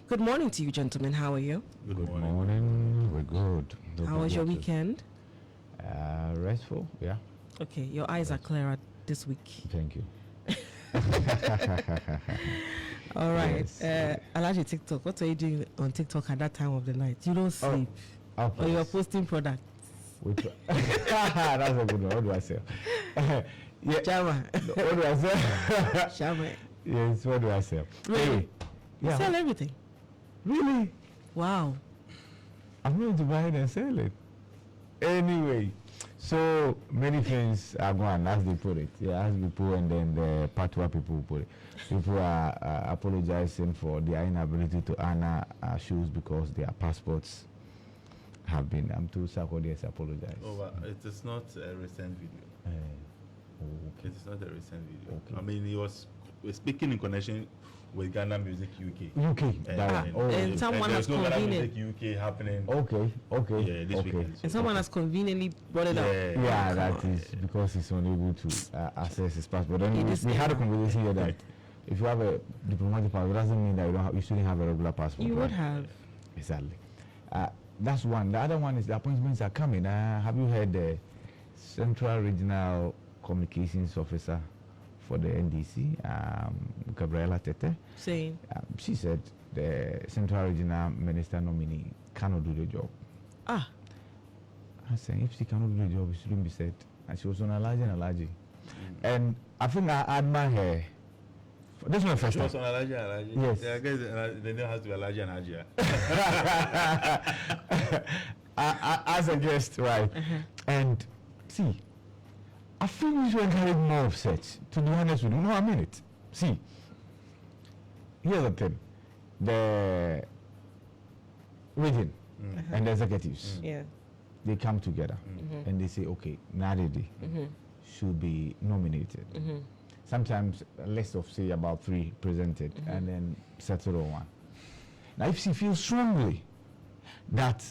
Good morning to you, gentlemen. How are you? Good morning. We're good. How was your weekend? Restful, yeah. Okay, your eyes are clearer this week. Thank you. All right. Alaji TikTok. What are you doing on TikTok at that time of the night? You don't sleep. Or you're posting products. That's a good one. What do I say? Yeah. Chama. What do I say? Chama. Yes, what do I say? Really? Hey. Yeah. Sell everything. Really? Wow. I'm going to buy it and sell it. Anyway, so many things are going as they put it. Yeah, as people and then the Patois people put it. People are apologizing for their inability to honor shoes because their passports have been. I'm told Sarkodie apologize. Oh, it is not a recent video. Okay. It is not a recent video. Okay. I mean, he was speaking in connection with Ghana Music UK. And someone has convenient. Music UK happening. Okay. Yeah, this weekend. And someone has conveniently brought it up. Yeah, that is because he's unable to access his passport. Then we had a conversation here that if you have a diplomatic passport, it doesn't mean that you shouldn't have a regular passport. You would have. Exactly. That's one. The other one is the appointments are coming. Have you heard the Central Regional Communications Officer for the NDC, Gabriela Tete, saying she said the Central Regional Minister nominee cannot do the job. I said if she cannot do the job, it shouldn't be said. And she was on allergy. And I think I admire her. This is my first time. She was on allergy. Yes. Yeah, I guess the name has to be allergy and Ajia. As a guest, right? And see, I feel we should encourage more of such. To be honest with you, no, I mean it. See, here's the thing: the region and the executives, they come together and they say, okay, Nadidi should be nominated. Sometimes a list of say about 3 presented and then settle on one. Now, if she feels strongly that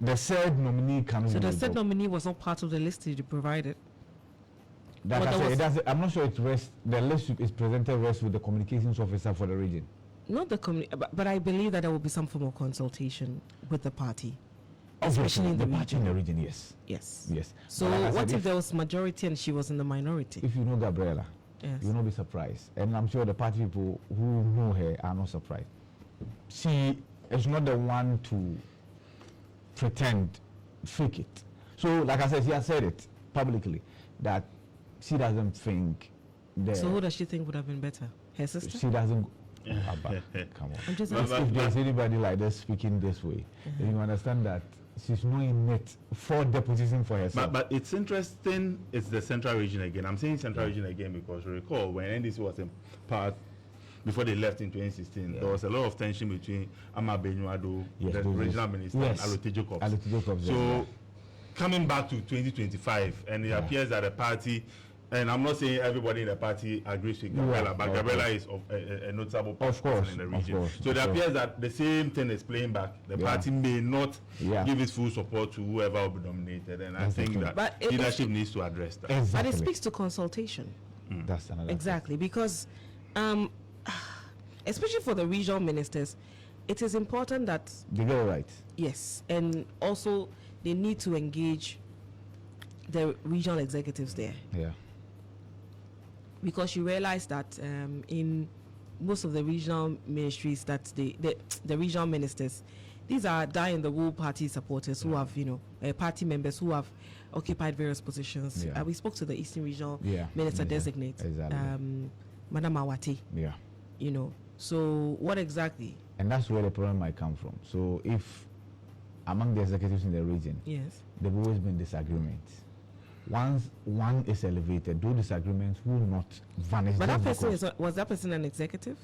the said nominee cannot, so the said nominee was not part of the list you provided. That I'm not sure it rests. The list is presented rests with the communications officer for the region. Not the but I believe that there will be some form of consultation with the party, especially in the party in the region. Yes. So like what if there was majority and she was in the minority? If you know Gabriela, yes, you will not be surprised, and I'm sure the party people who know her are not surprised. She is not the one to pretend, fake it. So, like I said, she has said it publicly that she doesn't think. So who does she think would have been better? Her sister? She doesn't. Come on. I'm just if there's anybody like this speaking this way, then you understand that she's not in it for deposition for herself. But it's interesting. It's the Central Region again. I'm saying Central Region again because recall when NDC was in part before they left in 2016, there was a lot of tension between Ama Benyuado, the regional minister, and Alotejo Corps. So coming back to 2025, and it appears that the party, and I'm not saying everybody in the party agrees with Gabriela, but Gabriela is a notable person in the region. So it appears that the same thing is playing back. The party may not give its full support to whoever will be nominated, and I think that leadership needs to address that. Exactly. But it speaks to consultation. That's another thing. Because especially for the regional ministers, it is important that they get it right. Yes, and also they need to engage the regional executives there. Yeah. Because you realize that in most of the regional ministries, that the regional ministers, these are die-in-the-wool party supporters who have, party members who have occupied various positions. We spoke to the Eastern Regional Minister designate, Madam Awati. Yeah. So what exactly? And that's where the problem might come from. So if among the executives in the region, yes, there have always been disagreements. Once one is elevated, those disagreements will not vanish. But that person was that person an executive?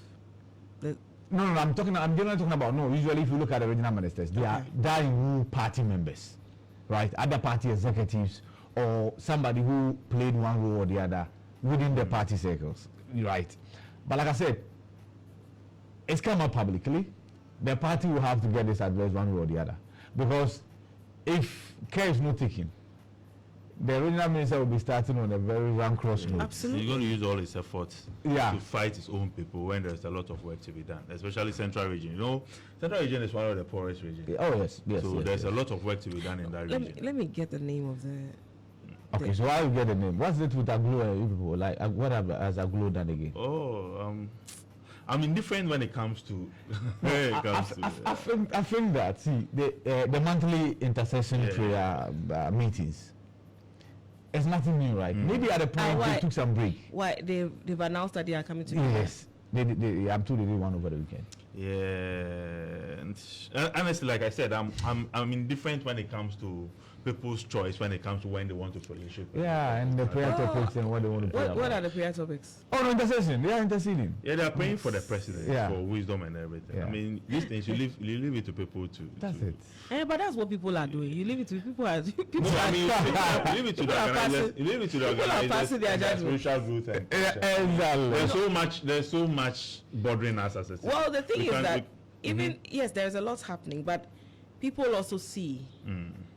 No, I'm generally talking about usually if you look at the regional ministers, they are dying party members, right? Other party executives or somebody who played one role or the other within the party circles, right? But like I said, it's come up publicly. The party will have to get this address one way or the other, because if care is not taken, the regional minister will be starting on a very rancorous note. Absolutely. He's going to use all his efforts Yeah. to fight his own people when there's a lot of work to be done, especially Central Region. You know, Central Region is one of the poorest regions. Oh, yes. So there's a lot of work to be done in that region. Let me get the name of the. Okay, so how you get the name? What's it with Aglo, you people? Like, what has Aglo done again? Oh, I'm indifferent when it comes to. I think that, see, the monthly intercession prayer meetings, it's nothing new, right? Maybe at a point they took some break. Why they've announced that they are coming together? Yes, I'm told they did one over the weekend. Yeah, and honestly, like I said, I'm indifferent when it comes to people's choice when it comes to when they want to fellowship. Yeah, and the prayer topics and what they want to pray about. What are the prayer topics? Oh, no, intercession. They are interceding. Yeah, they are praying for the president, Yeah. for wisdom and everything. Yeah. I mean, these things you leave it to people to. That's to, it. But that's what people are doing. You leave it to people. People No, I mean, you leave it to the organizers. You leave it to the people are passing their organizers. judgment. Spiritual growth and Exactly. there's so much bothering us as a system. Well, the thing We is can't- that even yes, there's a lot happening, but people also see,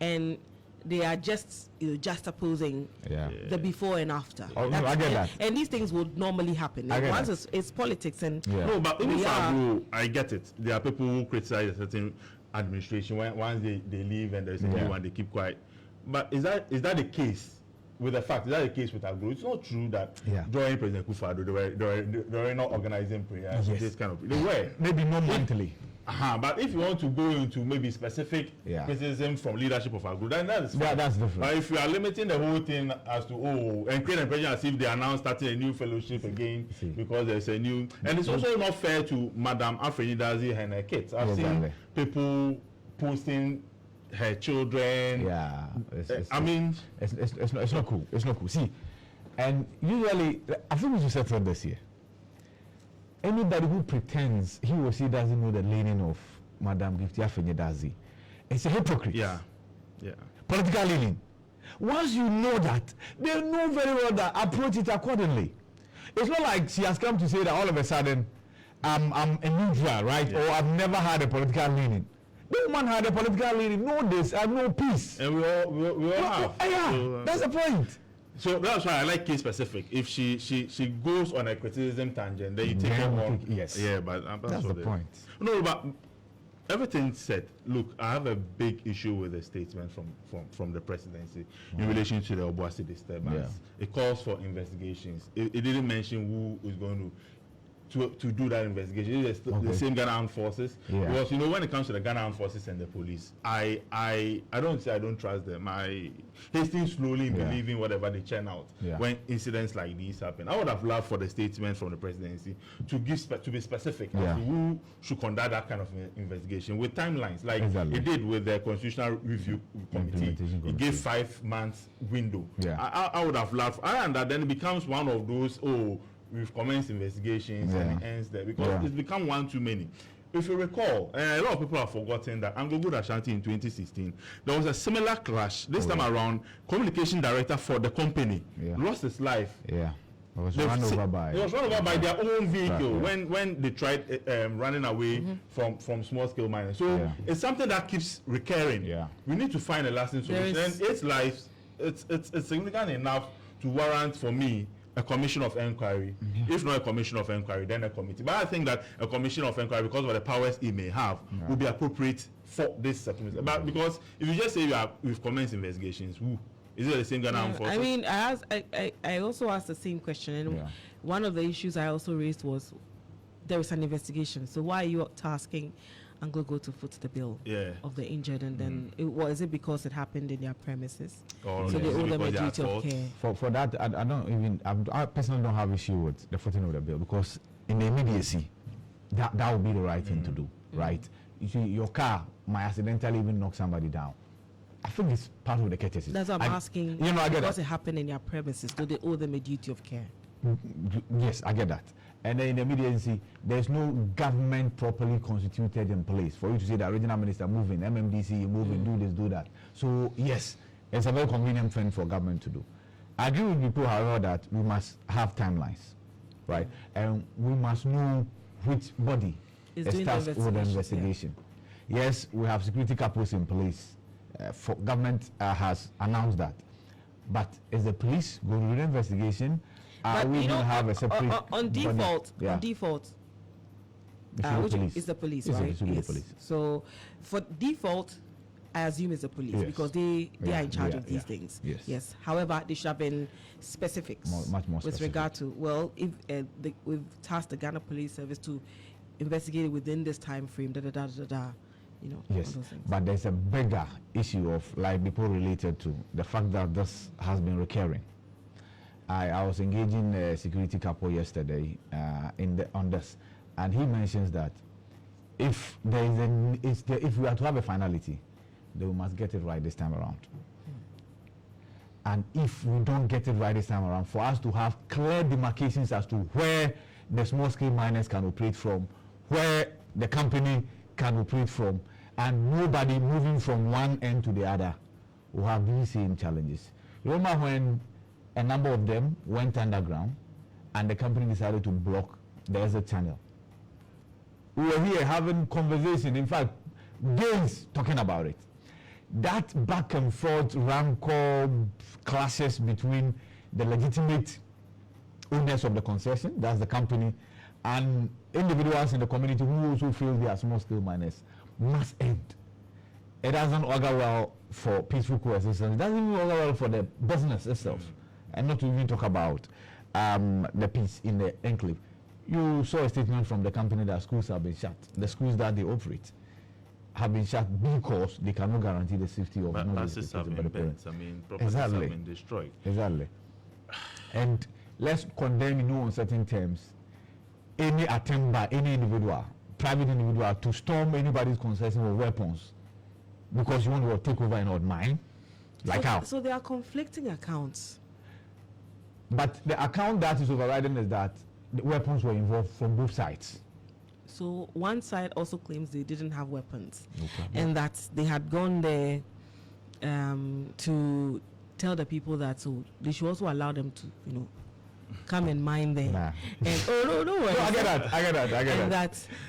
and they are just juxtaposing Yeah. the before and after. Oh, no, I get that. And these things would normally happen. I get Once that. it's politics and Yeah. No, but even We for are- Agro, I get it. There are people who criticize a certain administration once they leave and there's a Yeah. new one, they keep quiet. But is that the case with the fact? Is that the case with Agro? It's not true that Yeah. during President Kufuor, they were not organizing prayers. Yes. This kind of they were. Maybe not monthly. But if you want to go into maybe specific Yeah. criticism from leadership of Agro, then that's fine. That's different. But if you are limiting the whole thing as to and create an impression as if they are now starting a new fellowship again See. because there's a new, and it's also not fair to Madam Afeni Dazi and her kids. I've Exactly. seen people posting her children. Yeah. I mean, it's not cool. It's not cool. See, and usually, I think we should settle this here. Anybody who pretends he or she doesn't know the leaning of Madam Gifty Afenyedazi, it's a hypocrite. yeah. Political leaning. Once you know that, they know very well that approach it accordingly. It's not like she has come to say that all of a sudden I'm a neutral, right? Yeah. Or I've never had a political leaning. The woman had a political leaning. Know this and know peace. And we all have. Yeah, So, that's the point. So that's why I like case specific. If she goes on a criticism tangent, then you take her on. Yes. Yeah, but That's the point. No, but everything said. Look, I have a big issue with the statement from the presidency in relation to the Obuasi disturbance. Yeah. It calls for investigations. It didn't mention who is going to do that investigation. It's the same Ghana Armed Forces. Yeah. Because when it comes to the Ghana Armed Forces and the police, I don't say I don't trust them. I hasten slowly in believing whatever they churn out when incidents like these happen. I would have loved for the statement from the presidency to be specific as to who should conduct that kind of investigation with timelines, like it did with the Constitutional Review Committee. It gave 5 months window. Yeah. I would have loved, and that then it becomes one of those we've commenced investigations and it ends there because it's become one too many. If you recall, a lot of people have forgotten that Anglo Ashanti in 2016, there was a similar crash. This time around, communication director for the company lost his life. Yeah. It was run over by their own vehicle when they tried running away from small scale mining. So it's something that keeps recurring. Yeah. We need to find a lasting solution. And its lives, it's significant enough to warrant for me a commission of inquiry. If not a commission of inquiry, then a committee. But I think that a commission of inquiry, because of the powers it may have, would be appropriate for this circumstance. But because if you just say we've commenced investigations, is it the same Ghana Armed Forces? I mean, I also asked the same question, and one of the issues I also raised was there is an investigation. So why are you tasking Anglo to foot the bill of the injured, and then is it because it happened in their premises? Or so they owe them a duty of care. For that, I personally don't have issue with the footing of the bill, because in the immediacy, that would be the right thing to do, right? You see, your car might accidentally even knock somebody down. I think it's part of the courtesy. That's what I'm asking. I get because that. it happened in their premises, do they owe them a duty of care? Yes, I get that. And then in the immediacy, there's no government properly constituted in place for you to say the regional minister moving, MMDC moving, do this, do that. So yes, it's a very convenient thing for government to do. I agree with people, however, that we must have timelines, right? And we must know which body starts with the investigation. Yes, we have security capos in place. For government has announced that. But is the police going to do the investigation? But we you know, going to have a separate on default, yeah. on default, which is the police, yes, right? It should be the police. So for default, I assume it's the police because they are in charge of these things. Yes. However, they should have been specifics much more with regard to, well, if we've tasked the Ghana Police Service to investigate it within this time frame, you know. Yes, all those things. but there's a bigger issue of like people related to the fact that this has been recurring. I was engaging a security couple yesterday on this, and he mentions that if if we are to have a finality, then we must get it right this time around. And if we don't get it right this time around, for us to have clear demarcations as to where the small-scale miners can operate from, where the company can operate from, and nobody moving from one end to the other will have these same challenges. Remember when a number of them went underground and the company decided to block the exit channel? We were here having conversation, in fact, days talking about it. That back and forth rancor clashes between the legitimate owners of the concession, that's the company, and individuals in the community who also feel they are small-scale miners must end. It doesn't augur well for peaceful coexistence. It doesn't even augur well for the business itself. And not to even talk about the peace in the enclave. You saw a statement from the company that schools have been shut. The schools that they operate have been shut because they cannot guarantee the safety of buses have been burnt. I mean, properties have been destroyed. Exactly. And let's condemn in no uncertain terms any attempt by any individual, private individual, to storm anybody's concession with weapons because you want to take over an old mine. Like how? So there are conflicting accounts. But the account that is overriding is that the weapons were involved from both sides. So one side also claims they didn't have weapons, Okay. and that they had gone there to tell the people that so they should also allow them to, you know, come and mine there. Nah. And no, I get that.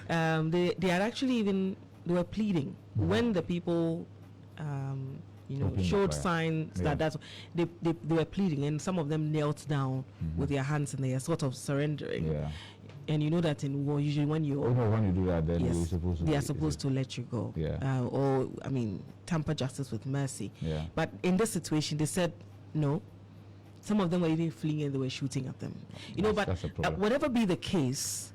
and that they had actually even they were pleading when the people you know, showed signs that they were pleading, and some of them knelt down with their hands in the air, sort of surrendering. Yeah. And you know that in war, usually when you do that, then yes, they are supposed to let you go. Yeah. Or I mean, tamper justice with mercy. Yeah. But in this situation, they said no. Some of them were even fleeing and they were shooting at them. You know, but whatever be the case,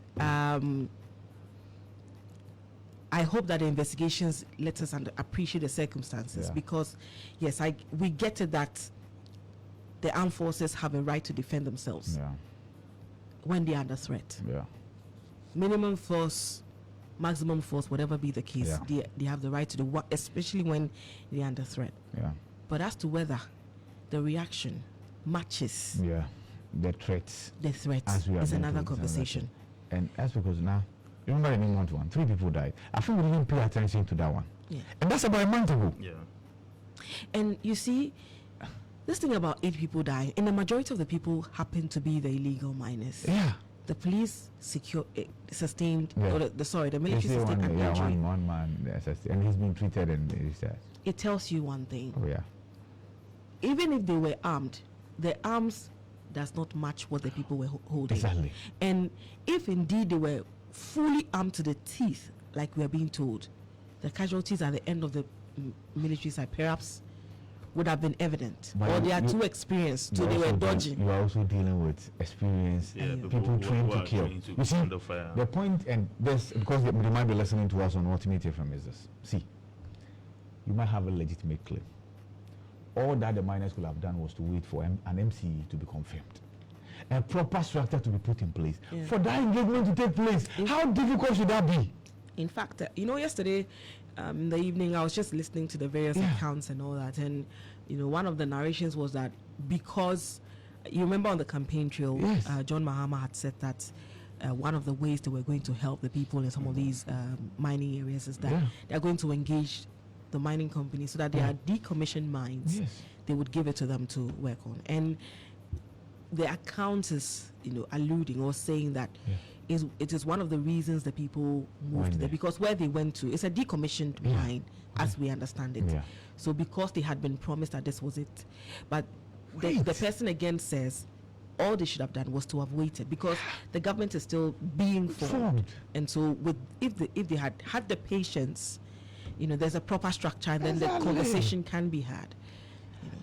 I hope that the investigations let us appreciate the circumstances because, yes, we get it that the armed forces have a right to defend themselves when they are under threat. Yeah. Minimum force, maximum force, whatever be the case, they have the right to do what, especially when they are under threat. Yeah. But as to whether the reaction matches the threats is another conversation. And that's because now, remember in England 3 people died. I think we didn't pay attention to that one. Yeah. And that's about a month ago. Yeah. And you see, this thing about 8 people dying, and the majority of the people happen to be the illegal miners. Yeah. The police sustained, or the military sustained an injury. injury. One man, and he's been treated and he's dead. It tells you one thing. Oh, yeah. Even if they were armed, the arms does not match what the people were holding. Exactly. And if indeed they were fully armed to the teeth, like we are being told, the casualties at the end of the military side perhaps would have been evident, or they are too experienced, so they were dodging. You are also dealing with experience, people trained to kill. You see, the point, and this, because they might be listening to us on Ultimate FM, is this. See, you might have a legitimate claim. All that the miners could have done was to wait for an MCE to be confirmed, a proper structure to be put in place for that engagement to take place. How difficult should that be? In fact, you know, yesterday in the evening, I was just listening to the various accounts and all that, and you know, one of the narrations was that because you remember on the campaign trail, John Mahama had said that one of the ways they were going to help the people in some of these mining areas is that they are going to engage the mining companies so that they are decommissioned mines. They would give it to them to work on, and the account is, you know, alluding or saying that it is one of the reasons the people moved there, because where they went to, it's a decommissioned mine as we understand it. So because they had been promised that this was it, but the person again says all they should have done was to have waited, because the government is still being formed. And so if they had the patience, there's a proper structure, and then the conversation can be had.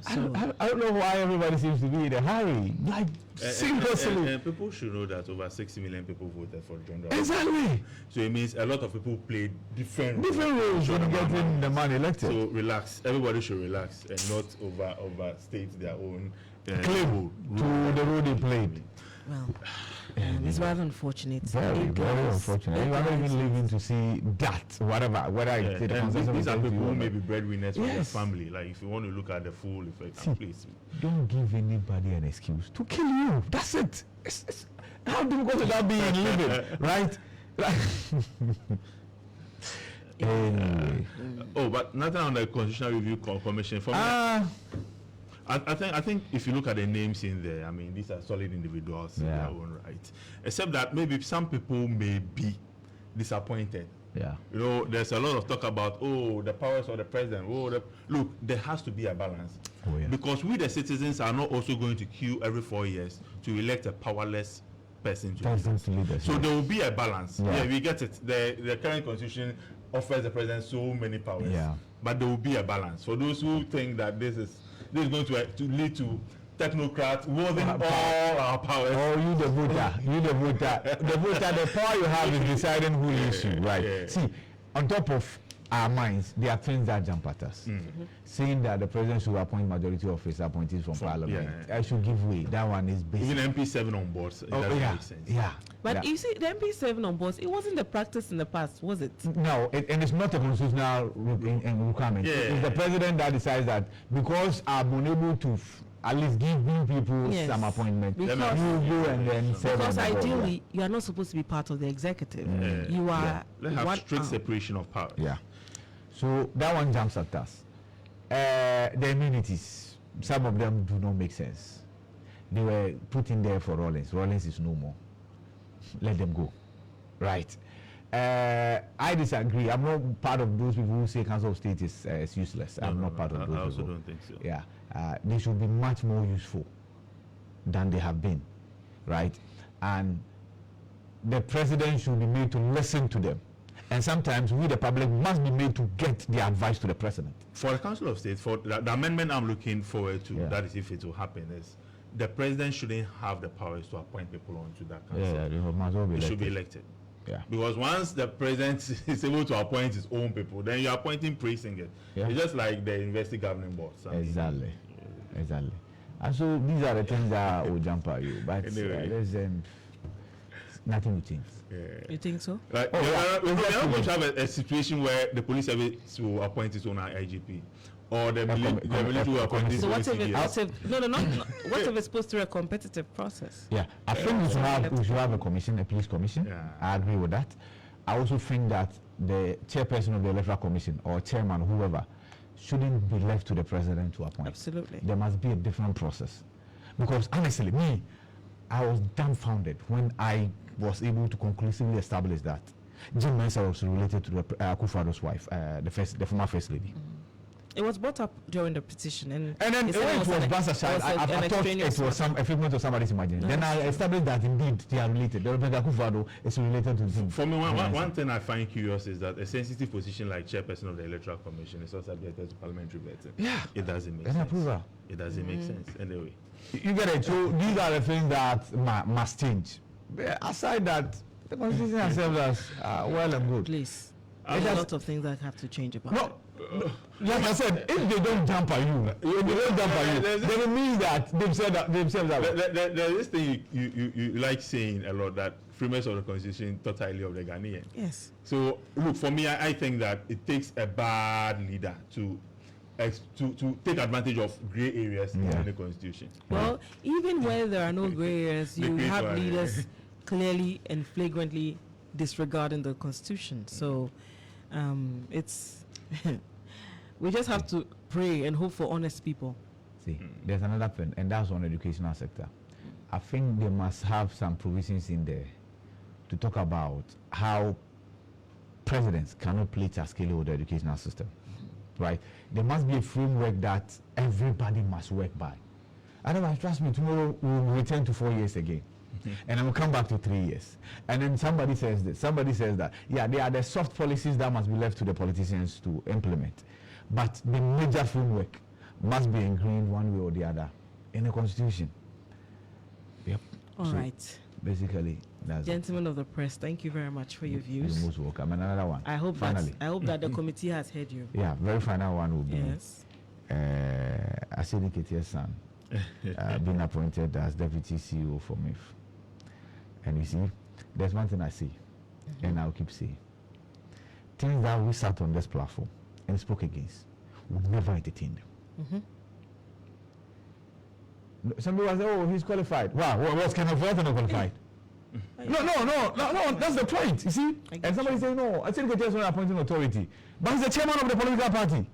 I don't know why everybody seems to be in a hurry. Like, seriously. And people should know that over 60 million people voted for John Dramani. Exactly. So it means a lot of people played different roles when getting the man elected. So relax. Everybody should relax and not overstate their own claim to the role they played. Well, it's rather unfortunate. Very unfortunate. You haven't even living to see that, whatever. Whether these are people who may be breadwinners for their family. Like, if you want to look at the full effect, please. Don't give anybody an excuse to kill you. That's it. How difficult would that be in living, right? Anyway. But nothing on the Constitutional Review Commission. For me, I think if you look at the names in there, I mean, these are solid individuals in their own right. Except that maybe some people may be disappointed. Yeah. There's a lot of talk about, the powers of the president. Look, there has to be a balance. Because we, the citizens, are not also going to queue every 4 years to elect a powerless person to lead us. So there will be a balance. Yeah, we get it. The current constitution offers the president so many powers. Yeah. But there will be a balance. For those who think that this is going to lead to technocrats wielding all our powers. Oh, you the voter. The power you have is deciding who leads you, right? Yeah. See, on top of our minds, there are things that jump at us. Saying that the president should appoint majority of his appointees from parliament. I should give way. That one is basic. Even MP7 on boards. It doesn't make sense. Yeah. But you see, the MP7 on boards, it wasn't the practice in the past, was it? No, and it's not a constitutional requirement. Yeah. It's the president that decides that because I'm unable to at least give new people some appointment. Because you go and then because ideally, you are not supposed to be part of the executive. You are. Let's have strict separation of powers. Yeah. So that one jumps at us. The immunities, some of them do not make sense. They were put in there for Rawlings. Rawlings is no more. Let them go. Right. I disagree. I'm not part of those people who say Council of State is useless. I'm not part of those people. I also don't think so. Yeah. They should be much more useful than they have been. Right. And the president should be made to listen to them. And sometimes we, the public, must be made to get the advice to the president. For the Council of State, for the amendment I'm looking forward to, that is if it will happen, is the president shouldn't have the powers to appoint people onto that council. They should be elected. Yeah. Because once the president is able to appoint his own people, then you're appointing precinct. Yeah. It's just like the investing governing boards. Exactly. And so these are the things that will jump at you. But anyway. Nothing will change. Yeah. You think so? Like, we're not going to have a situation where the police service will appoint its own IGP, or the military will appoint its own CDS. What if it's supposed to be a competitive process? Yeah, I think we should have a commission, a police commission. Yeah. I agree with that. I also think that the chairperson of the electoral commission or chairman, whoever, shouldn't be left to the president to appoint. Absolutely. There must be a different process. Because honestly, I was dumbfounded when I was able to conclusively establish that Jim Mensah was related to Akufo-Addo's wife, the former first lady. It was brought up during the petition, and then it was brushed aside. I thought it was a figment of somebody's imagination. Then I established that indeed they are related. The Akufo-Addo is related to him. For me, one thing I find curious is that a sensitive position like chairperson of the Electoral Commission is also subjected to parliamentary vetting. Yeah, it doesn't make sense. Approval. It doesn't make sense anyway. You get it. So these are the things that must change. Aside that, the constitution has served us well and good. Please, there's a lot of things that have to change about it. Like I said, if they don't jump at you, then it means that they've said that themselves. There's this thing you like saying a lot, that framers of the constitution totally of the Ghanaian. Yes. So look, for me, I think that it takes a bad leader to take advantage of grey areas in the constitution. Well, even where there are no grey areas, you have leaders clearly and flagrantly disregarding the constitution. So it's we just have to pray and hope for honest people. See, there's another thing, and that's on the educational sector. I think they must have some provisions in there to talk about how presidents cannot play Taskele with the educational system. Right? There must be a framework that everybody must work by. Otherwise, trust me, tomorrow we'll return to 4 years again. And I will come back to 3 years. And then somebody says this, somebody says that. Yeah, there are the soft policies that must be left to the politicians to implement. But the major framework must be ingrained one way or the other in the constitution. Yep. All right. Basically, that's Gentlemen of the press, thank you very much for your views. You're most welcome. And another one. I hope that the committee has heard you. Yeah, very final one will be Yes. Asidi Ketie's son being appointed as deputy CEO for MIF. And you see, there's one thing I see, and I'll keep saying. Things that we sat on this platform and spoke against, we never entertain them. Some people say, oh, he's qualified. Wow, what's kind of not qualified? No, that's the point, you see? And somebody say, no, I think it's not appointing authority. But he's the chairman of the political party.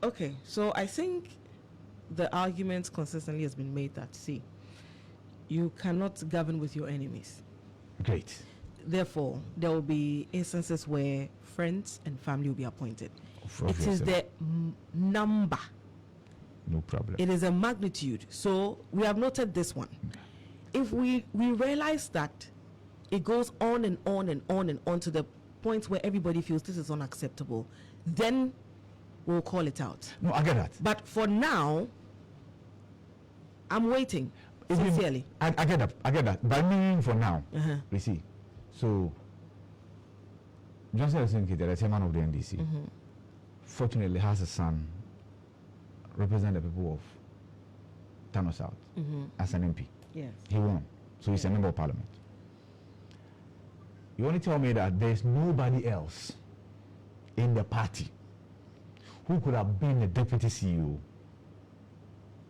Okay, so I think the argument consistently has been made that, see, you cannot govern with your enemies. Great. Therefore, there will be instances where friends and family will be appointed. It is the number. No problem. It is a magnitude. So we have noted this one. If we realize that it goes on and on and on and on to the point where everybody feels this is unacceptable, then we'll call it out. No, I get that. But for now, I'm waiting. Sincerely. I get that. But meaning for now, you see. So, Johnson Osinke, the chairman of the NDC, fortunately has a son represent the people of Tano South as an MP. Yes. He won. So he's a member of parliament. You only tell me that there's nobody else in the party who could have been the deputy CEO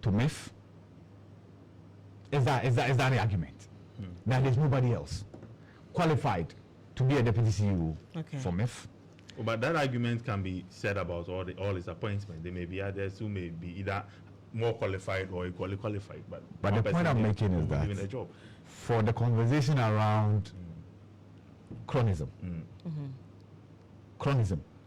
to MEF. Is that the argument? That there's nobody else qualified to be a deputy CEO for MEF? Well, but that argument can be said about all his appointments. There may be others who may be either more qualified or equally qualified. But the point I'm making is that for the conversation around chronism,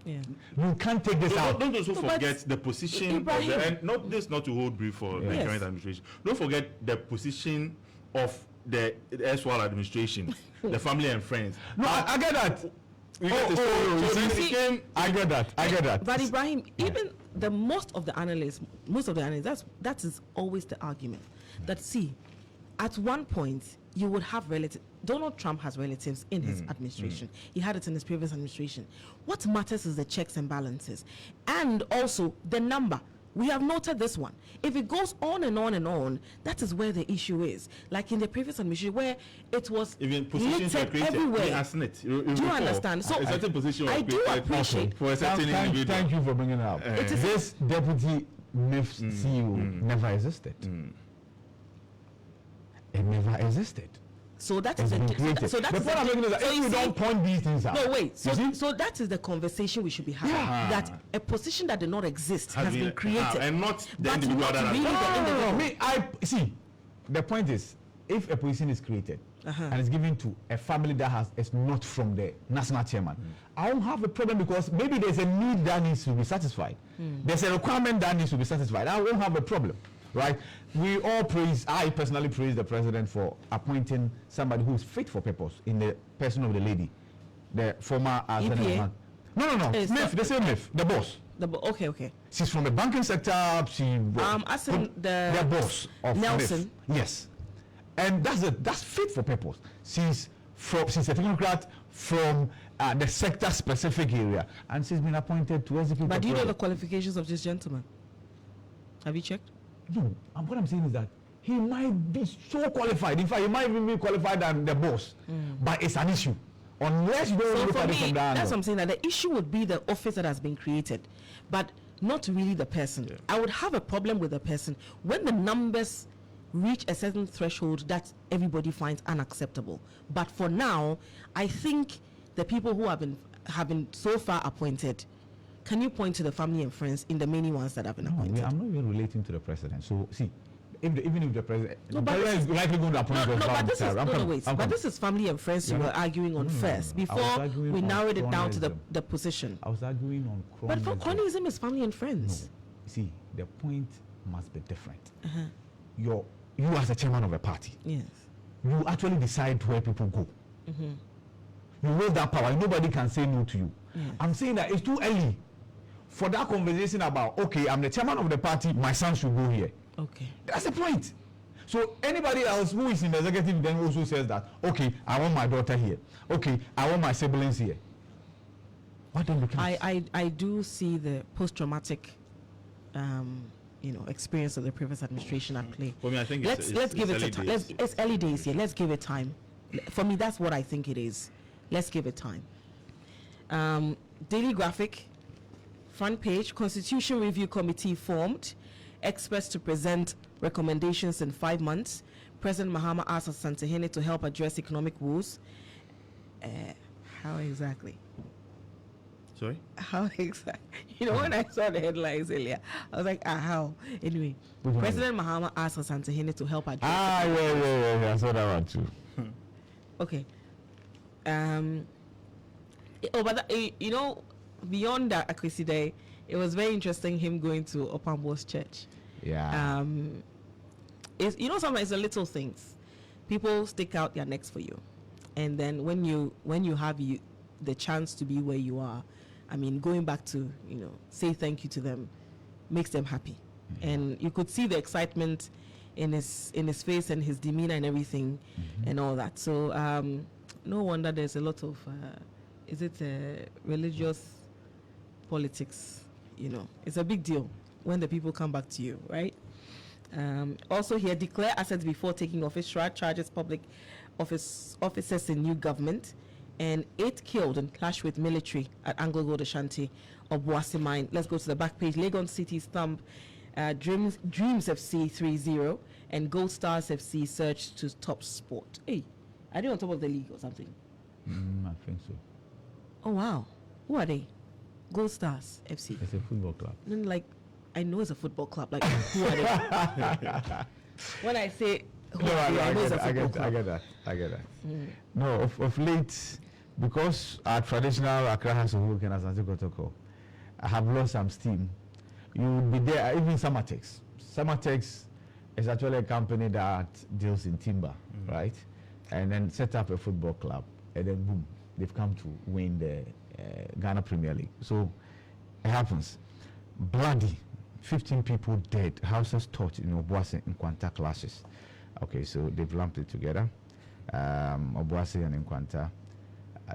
Yeah. you can't take this out. Don't also forget the position of the, and not to hold brief for the current administration. Don't forget the position of the erstwhile administration, the family and friends. No, I get that. I get that. But Ibrahim, even most of the analysts, that is always the argument. That see, at one point you would have relatives. Donald Trump has relatives in his administration. He had it in his previous administration. What matters is the checks and balances, and also the number. We have noted this one. If it goes on and on and on, that is where the issue is. Like in the previous administration, where it was even positions were created everywhere. Do you understand? So a certain position I do appreciate for a certain individual. Thank you for bringing it up. This deputy MIF CEO never existed. It never existed. So that is the point I'm making is that if we don't point these things out. No, wait. So that is the conversation we should be having. Yeah. That a position that did not exist has been created, and not the but individual not that really the individual. I see. The point is, if a position is created and is given to a family that is not from the national chairman, I won't have a problem because maybe there's a need that needs to be satisfied. There's a requirement that needs to be satisfied. I won't have a problem. Right? We all I personally praise the president for appointing somebody who is fit for purpose in the person of the lady, the former EPA? No. MIF, the same MIF, the boss. Okay. She's from the banking sector. As in the boss of Nelson. MIF. Yes, and that's fit for purpose. She's a technocrat from the sector specific area, and she's been appointed to execute. But do you know the qualifications of this gentleman? Have you checked? No, what I'm saying is that he might be so qualified. In fact, he might even be qualified than the boss. But it's an issue. Unless you don't look at it from that angle. That's what I'm saying, that the issue would be the office that has been created, but not really the person. Yeah. I would have a problem with the person when the numbers reach a certain threshold that everybody finds unacceptable. But for now, I think the people who have been so far appointed. Can you point to the family and friends in the many ones that have been appointed? I'm not even relating to the president. So, see, even if the president, is likely going to appoint but this is family and friends you were arguing on first before we narrowed it down to the position. I was arguing on chronism. But for chronism is family and friends. No. See, the point must be different. Your you as a chairman of a party. Yes. You actually decide where people go. You hold that power. Nobody can say no to you. Yes. I'm saying that it's too early for that conversation about, okay, I'm the chairman of the party, my son should go here. Okay. That's the point. So anybody else who is in the executive then also says that, okay, I want my daughter here. Okay, I want my siblings here. What don't you I do see the post-traumatic experience of the previous administration at play. For me, I think let's give it a time. It's early days here. Let's give it time. For me, that's what I think it is. Let's give it time. Daily Graphic, front page, Constitution Review Committee formed, experts to present recommendations in 5 months. President Mahama asked Asantehene to help address economic woes. How exactly? Sorry? How exactly? When I saw the headlines earlier, I was like, how? Anyway, President Mahama asked Asantehene to help address. Yeah. I saw that one too. Okay. Beyond that Akwesi Day, it was very interesting him going to Opambo's church. Yeah. Sometimes it's the little things. People stick out their necks for you, and then when you have the chance to be where you are, going back to say thank you to them makes them happy, and you could see the excitement in his face and his demeanor and everything, and all that. So no wonder there's a lot of religious politics. It's a big deal when the people come back to you, right? Also here, declare assets before taking office. Shroud charges public officers in new government, and 8 killed in clash with military at Anglo Gold Ashanti of Boase Mine. Let's go to the back page. Legon City's thumb. Dreams FC 3-0 and Gold Stars FC surge to top sport. Hey, are they on top of the league or something? I think so. Oh wow, who are they? Gold Stars FC. It's a football club. Then, I know it's a football club. Who are they? When I say who are they, I know it's a football club. I get that. No, of late, because our traditional Accra House of Work and Asante Kotoko, I have lost some steam. You would be there, even Samatex. Samatex is actually a company that deals in timber, right? And then set up a football club, and then boom, they've come to win the Ghana Premier League. So it happens. Bloody, 15 people dead, houses torched in Obuasi in Nkwanta clashes. Okay, so they've lumped it together. Obuasi and Nkwanta.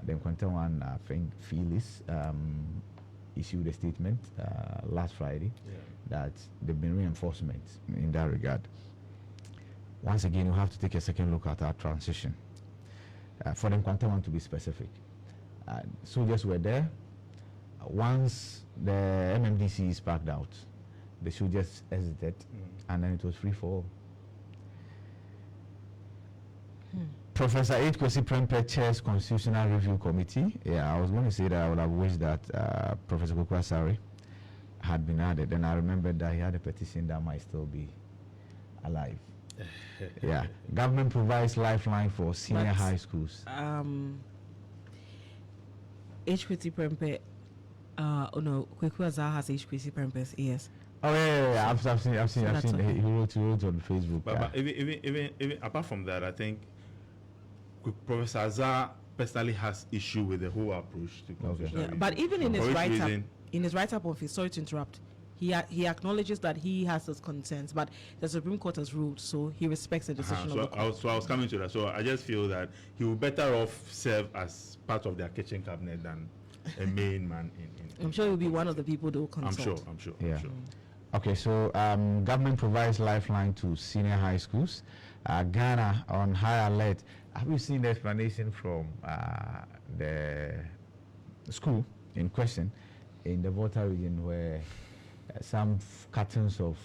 The Nkwanta one, I think, Phyllis, issued a statement last Friday that there have been reinforcements in that regard. Once again, you have to take a second look at our transition. For the Nkwanta one to be specific, soldiers were there. Once the MMDC is packed out, the soldiers exited, and then it was free for all. Professor H. Kwesi Prempeh chairs Constitutional Review Committee. Yeah, I was going to say that I would have wished that Professor Kukwa Asare had been added, and I remembered that he had a petition that might still be alive. Yeah, government provides lifeline for senior high schools. H. Kwesi Prempeh, Kukwa Asare has H. Kwesi Prempeh's ears. Oh yeah. I've seen. Okay. He wrote on Facebook. But even apart from that, I think Professor Azar personally has issue with the whole approach to constitutional review. But even in his write-up of his, sorry to interrupt, he acknowledges that he has those concerns, but the Supreme Court has ruled, so he respects the decision of the court. I was coming to that. So I just feel that he will better off serve as part of their kitchen cabinet than a main man in I'm sure he'll be one of the people they will consult. I'm sure. Okay, so government provides lifeline to senior high schools. Ghana on high alert. Have you seen the explanation from the school in question in the Volta region where some cartons of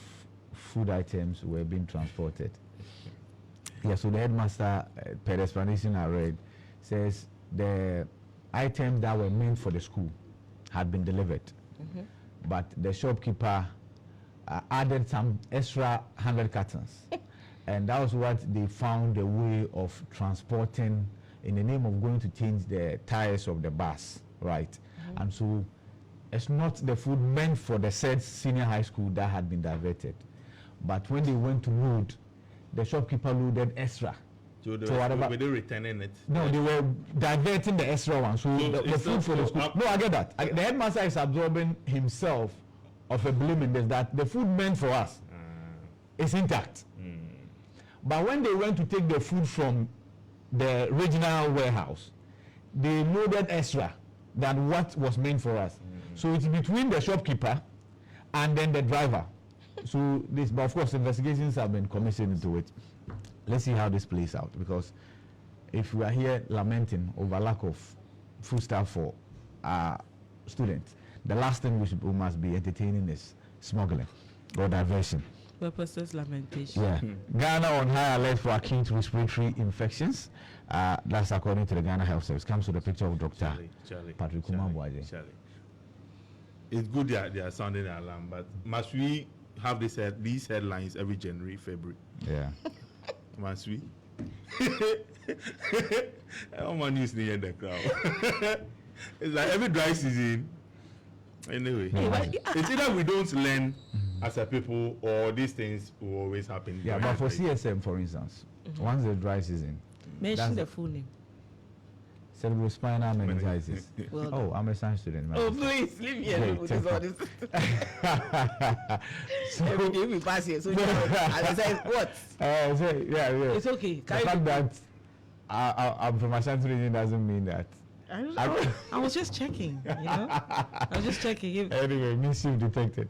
food items were being transported? Yeah, so the headmaster, per the explanation I read, says the items that were meant for the school had been delivered, but the shopkeeper added some extra 100 cartons. And that was what they found a way of transporting in the name of going to change the tires of the bus, right? And so it's not the food meant for the said senior high school that had been diverted. But when they went to load, the shopkeeper loaded extra. So were they returning it? No, they were diverting the extra one. So the food for the school. No, I get that. The headmaster is absorbing himself of a blame in this, that the food meant for us is intact. But when they went to take the food from the regional warehouse, they loaded extra than what was meant for us. So it's between the shopkeeper and then the driver. So this, but of course, investigations have been commissioned into it. Let's see how this plays out, because if we are here lamenting over lack of food stuff for our students, the last thing we must be entertaining is smuggling or diversion. Purposeless lamentation. Yeah. Ghana on high alert for acute respiratory infections. That's according to the Ghana Health Service. Comes with a picture of Dr. Patrick Kumabwaje. It's good they are sounding the alarm, but must we have these headlines every January, February? Yeah. Must we? I don't want news near the crowd. It's like every dry season. Anyway, it's either we don't learn as a people, or these things will always happen. Yeah, but for CSM, for instance, once the dry season, mention the full name. Cerebrospinal meningitis. Well oh, I'm a science student. Oh, please leave me alone with all this. Every day we pass here, so I say what? Yeah. It's okay. The fact that I'm from a science region doesn't mean that. I don't know. I was just checking. You know, I was just checking. Anyway, mischief detected.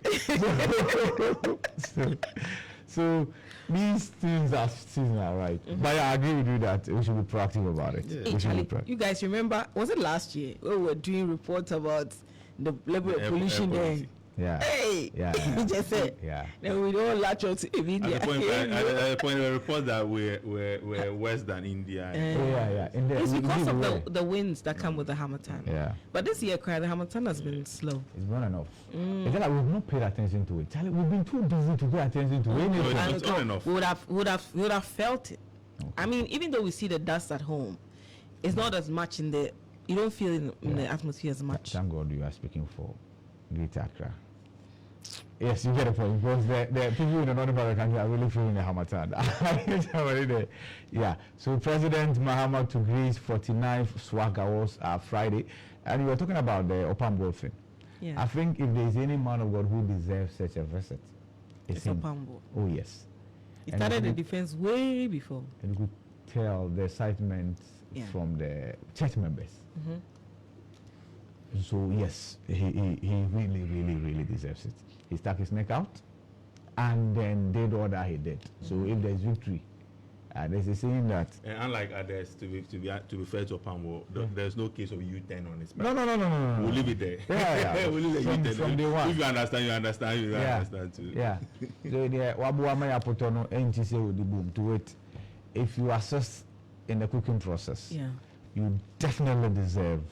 So these things are seasonal, right? But I agree with you that we should be proactive about it. Yeah. Hey, Charlie, you guys remember, was it last year we were doing reports about the level of pollution there? Yeah. Hey, yeah. We just said. Yeah. Then we don't latch on to India. At the point, we report that we're worse than India. Yeah. It's because of the winds that come with the Hamatan. Yeah. But this year, the Hamatan has been slow. It's not enough. It's like we've not paid attention to it. Charlie, we've been too busy to pay attention to it. It's not enough. We would have felt it. Okay. I mean, even though we see the dust at home, it's not as much in the. You don't feel in the atmosphere as much. Thank God you are speaking for Greater Accra. Yes, you get a point, because the people in the northern part of the country are really feeling the Hamatan. Yeah. So President Mahama to Greece 49th Swag Awards Friday, and we were talking about the Opambo thing. Yeah. I think if there is any man of God who deserves such a visit, it's him. Opambo. Oh yes. He started the defense way before. And you could tell the excitement from the church members. So yes, he really deserves it. He stuck his neck out and then did all that he did. So if there's victory, there's a saying that. And unlike others, to be fair to Opambo, there's no case of U-turn on his back. No. We'll leave it there. Yeah. We'll leave it from day one. If you understand, you understand. You understand too. Yeah. So the wabuama yapotono NTC with the boom to it. If you assist in the cooking process, you definitely deserve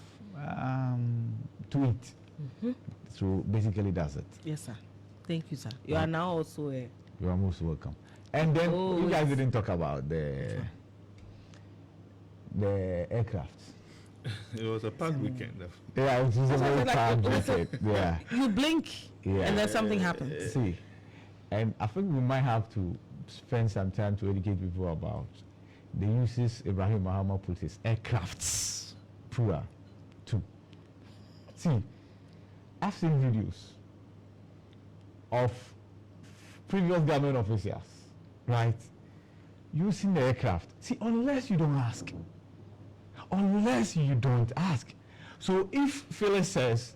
to eat. So basically that's it. Yes, sir. Thank you, sir. You are now also a... You are most welcome. And then you guys didn't talk about the aircraft. It was a packed weekend. Yeah, it was a very packed weekend. Yeah. You blink and then something happens. See, and I think we might have to spend some time to educate people about the uses Ibrahim Mahama put his aircrafts through. See, I've seen videos of previous government officials, right, using the aircraft. See, unless you don't ask. So if Phyllis says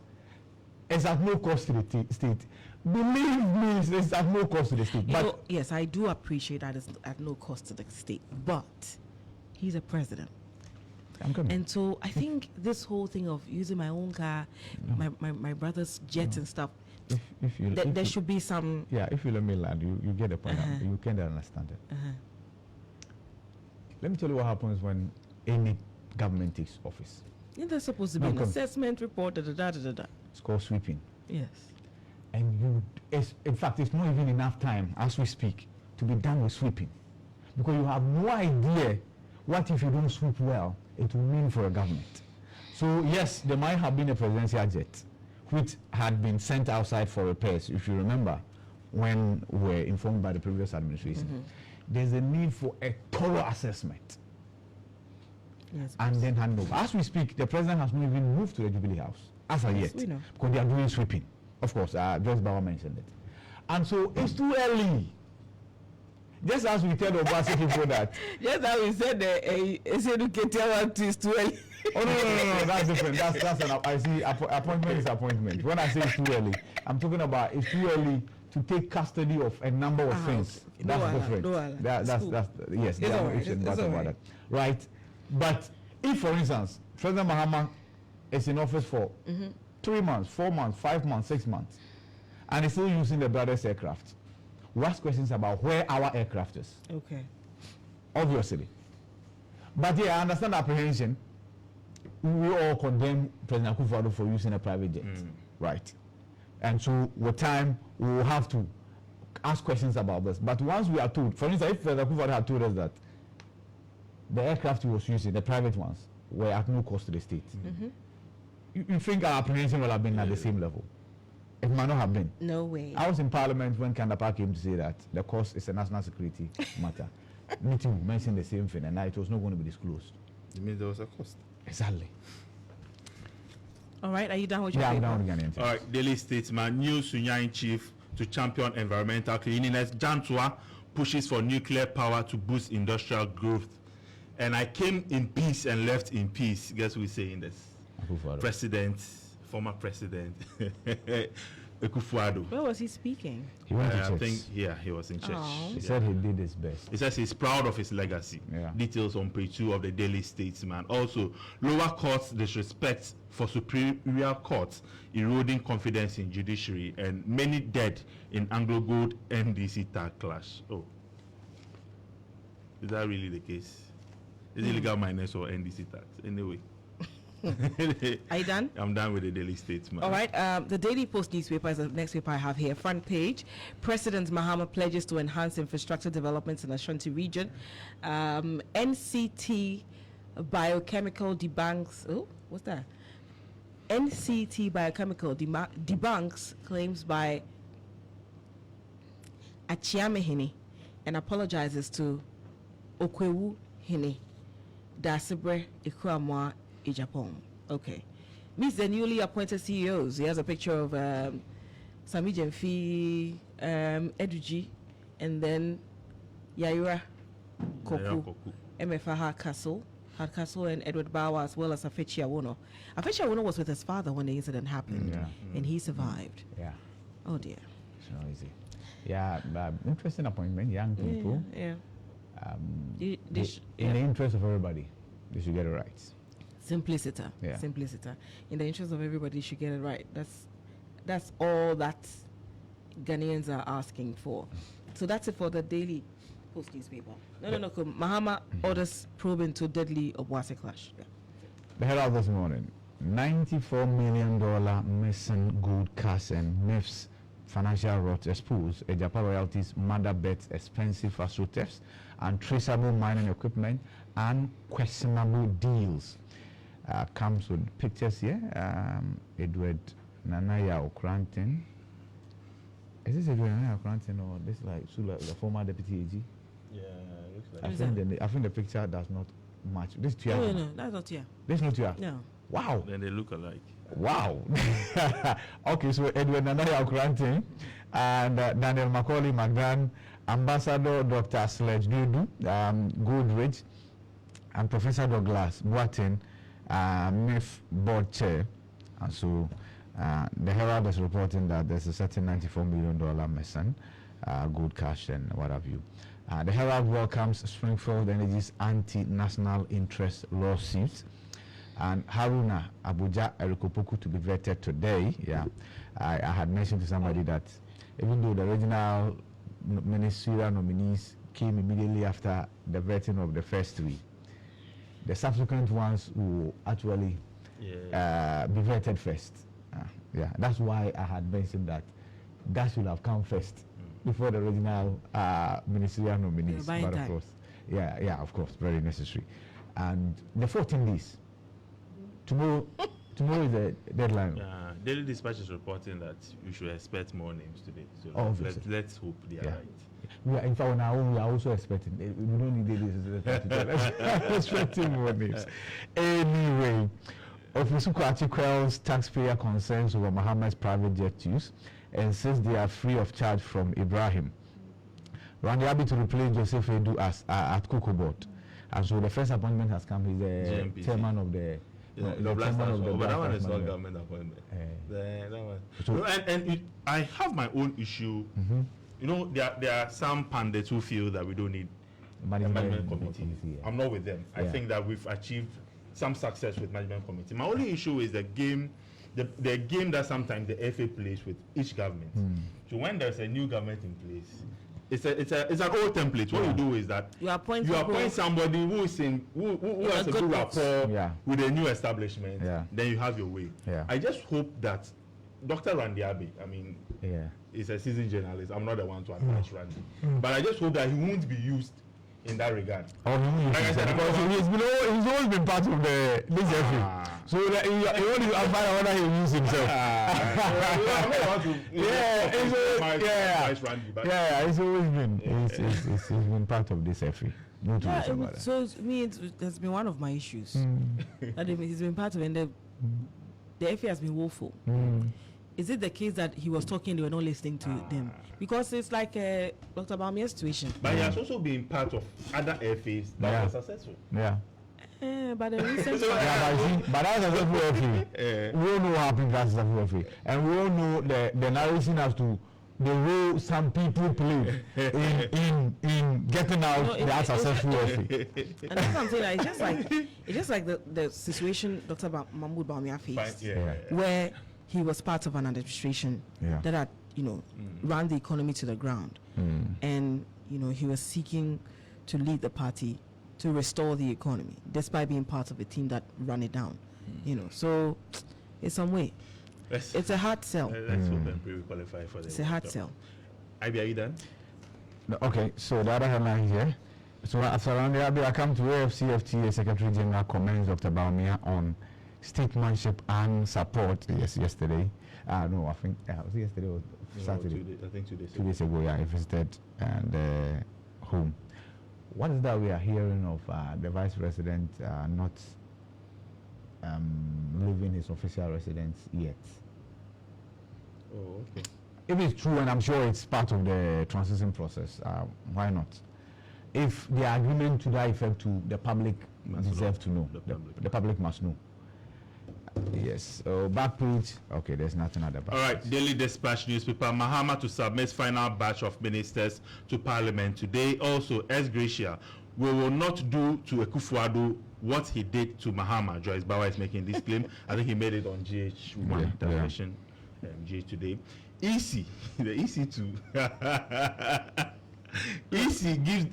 it's at no cost to the state, believe me, it's at no cost to the state. But yes, I do appreciate that it's at no cost to the state, but he's a president. And so I think this whole thing of using my own car, my brother's jet and stuff, there should be some... Yeah, if you let me land, you get the point. You can understand it. Let me tell you what happens when any government takes office. There's supposed to be an assessment report, It's called sweeping. Yes. And in fact, it's not even enough time as we speak to be done with sweeping. Because you have no idea what if you don't sweep well, it will mean for a government. So yes, there might have been a presidential jet which had been sent outside for repairs, if you remember, when we were informed by the previous administration. there's a need for a thorough assessment. Yes, and then hand over. As we speak, the president has not even moved to the Jubilee House as of yet, we know. because they are doing sweeping. Of course, Joyce Bauer mentioned it. And so it's too early. Just as we tell the Obasi people that. Just as we said, educated is too early. Oh no, that's different. That's an I see appointment is appointment. When I say it's too early, I'm talking about it's too early to take custody of a number of things. Okay. That's different. That's yes, it's all right. It's all right. That. Right? But if, for instance, President Mahama is in office for 3 months, 4 months, 5 months, 6 months, and is still using the brothers' aircraft, we ask questions about where our aircraft is. Okay. Obviously. But yeah, I understand the apprehension. We all condemn President Akufo-Addo for using a private jet, right? And so with time, we will have to ask questions about this. But once we are told, for instance, if President Akufo-Addo had told us that the aircraft he was using, the private ones, were at no cost to the state, you think our apprehension will have been at the same level? It might not have been. No way. I was in Parliament when Kandapa came to say that the cost is a national security matter. Me too mentioned the same thing, and it was not going to be disclosed. You mean there was a cost? Exactly. All right, are you done with your Yeah, I'm paper? down with Ghanaian. All right, Daily Statesman, new Sunyain chief to champion environmental cleanliness. Jantua pushes for nuclear power to boost industrial growth. And I came in peace and left in peace. Guess who's saying this? Former president, Akufo-Addo. Where was he speaking? He went to I church. think, he was in church. Oh. He said he did his best. He says he's proud of his legacy. Yeah. Details on page 2 of the Daily Statesman. Also, lower courts disrespect for superior courts, eroding confidence in judiciary, and many dead in Anglo Gold NDC tag clash. Oh, is that really the case? Is it legal minus or NDC tax? Anyway. Are you done? I'm done with the Daily Statesman. All right. The Daily Post newspaper is the next paper I have here. Front page. President Mahama pledges to enhance infrastructure developments in Ashanti region. NCT biochemical debunks. Oh, what's that? NCT biochemical debunks claims by Achiame Hene and apologizes to Okwewu Hene, Dasibre Ikuamwa Japan. Okay. Meets the newly appointed CEOs. He has a picture of Sami Jemfi, Eduji, and then Yaira Koku, MFA Hardcastle, and Edward Bauer, as well as Afechi Awono. Afechi Awono was with his father when the incident happened, and he survived. Yeah. Oh dear. It's not easy. Yeah, interesting appointment. Young people. Yeah. In the interest of everybody, they should get it right. Simpliciter. Yeah. Simpliciter. In the interest of everybody, you should get it right. That's all that Ghanaians are asking for. So that's it for the Daily Post newspaper. No. Mahama orders probe into deadly Obuasi clash. Yeah. The Herald this morning: $94 million missing gold cash and myths, financial rot exposed. Ejapa royalties, mother bets, expensive astro thefts, untraceable mining equipment, and questionable deals. Comes with pictures here. Edward Nanaya Okranten. Is this Edward Nanaya Okranten or this like the former deputy AG? Yeah, looks like I think the picture does not match. This Tia. No, that's not here. This not Tia. No. Wow. Then they look alike. Wow. Okay, so Edward Nanaya Okranten and Daniel Macaulay McGran, Ambassador Dr. Sledge Dudu, Goldridge, and Professor Douglas Boatin, MIF board chair. And so the Herald is reporting that there's a certain $94 million missing gold cash and what have you. The Herald welcomes Springfield Energy's anti-national interest lawsuit, and Haruna Abuja Erikopoku to be vetted today. Yeah, I had mentioned to somebody that even though the original ministerial nominees came immediately after the vetting of the first 3, the subsequent ones will actually be vetted first. Yeah, that's why I had mentioned that should have come first before the original ministerial nominees. But of course, of course, very necessary. And the 14 days. Tomorrow is the deadline. Daily Dispatch is reporting that we should expect more names today. So let's hope they are right. in fact, on our own, we are also expecting. We don't need this. Expecting more names. Anyway, Officer Kwati quells taxpayer concerns over Muhammad's private jet use and says they are free of charge from Ibrahim. Randy Abbey to replace Joseph Edu as at Cocoa Board. And so the first appointment has come. He's the chairman of the. But that one is not government appointment. That one. So, I have my own issue. Mm-hmm. You know, there are some pundits who feel that we don't need a management committee. I'm not with them. I think that we've achieved some success with management committee. My only issue is the game that sometimes the FA plays with each government. So when there's a new government in place, it's an old template. What you do is that you appoint somebody who has a good rapport with a new establishment. Then you have your way. I just hope that Dr. Randy Abbey, I mean, is a seasoned journalist. I'm not the one to advise Randy, but I just hope that he won't be used in that regard. Like I said, he's always been part of this FA. So that he only find out whether he will use himself. It's always been. He's been part of this FA. So it has been one of my issues. That he's been part of it, and the FA has been woeful. Is it the case that he was talking, they were not listening to them? Because it's like Dr. Bamia's situation. But he has also been part of other FAs that were successful. But the recent but that's a successful FA. We all know what happened as a successful FA. And we all know the narration as to the role some people play in getting out that successful FA. And that's what I'm saying. Like, it's just like the situation Dr. Mahmoud Bamia faced, where he was part of an administration that had, ran the economy to the ground. And, he was seeking to lead the party to restore the economy, despite being part of a team that ran it down. So it's some way. It's a hard sell. Let's hope and pray we qualify for this. It's a hard sell. Ivy, are you done? Okay, so the other headline here. So around the Abbey, I come to AFCFTA Secretary General comments Dr. Bawumia on statesmanship and support. Yesterday. No, I think was it yesterday or Saturday? I think 2 days ago. 2 days ago, I visited home. What is that we are hearing of the Vice President not leaving his official residence yet? Oh, okay. If it's true, and I'm sure it's part of the transition process, why not? If the agreement to that effect to the public deserve to know, the public must know. Yes. So back page. Okay, there's nothing at the back. All right. Daily Dispatch newspaper. Mahama to submit final batch of ministers to Parliament today. Also, ex gratia. We will not do to Akufo-Addo what he did to Mahama. Joyce Bauer is making this claim. I think he made it on GH1 television. GH today. EC, the EC too. EC gives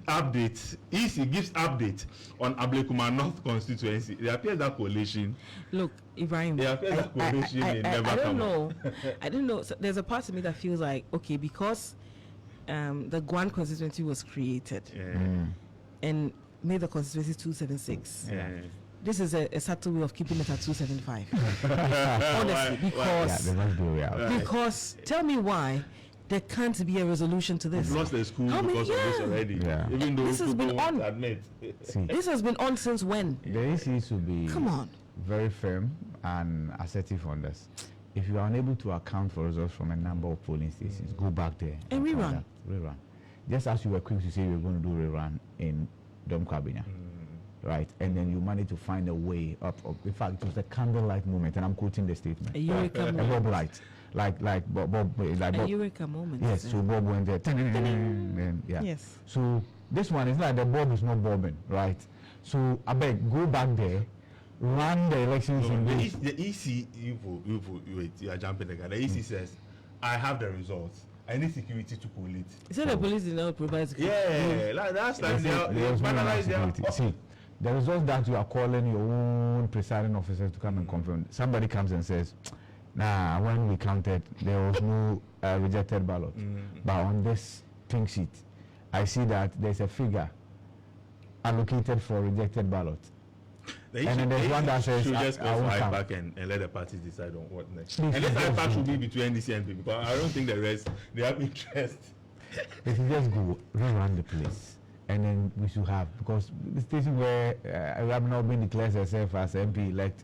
update on Ablekuma North constituency. It appears that coalition. Look, Ibrahim. It appears that coalition may never come. I don't know. So there's a part of me that feels like, okay, because the Guan constituency was created and made the constituency 276. This is a subtle way of keeping it at 275. Honestly, because tell me why there can't be a resolution to this. We've lost the school because of this already. Even though this has been on. Admit. This has been on since when? The EC should be very firm and assertive on this. If you are unable to account for results from a number of polling stations, go back there and rerun. Just as you were quick to say you were going to do rerun in Dom Kabina. Right, and then you managed to find a way up. In fact, it was a candlelight moment, and I'm quoting the statement. A eureka moment. Bob light, like Bob. A eureka moment. Yes, so Bob went there. And, Yes. So this one is like the Bob is not bobbing, right? So I beg, go back there, run the elections in this. The EC, you are jumping the gun. The EC says, I have the results. I need security to collate. You said the police did not provide security. Yeah, that's like they See. The results that you are calling your own presiding officers to come and confirm. Somebody comes and says, nah, when we counted, there was no rejected ballot. But on this pink sheet, I see that there's a figure allocated for rejected ballot. And then there's one that says, should just go for IPAC and let the parties decide on what next. And this IPAC should be between NDC and NPP, because I don't think the rest, they have interest It will just go rerun the place. And then we should have, because the station where we have now been declared herself as MP elect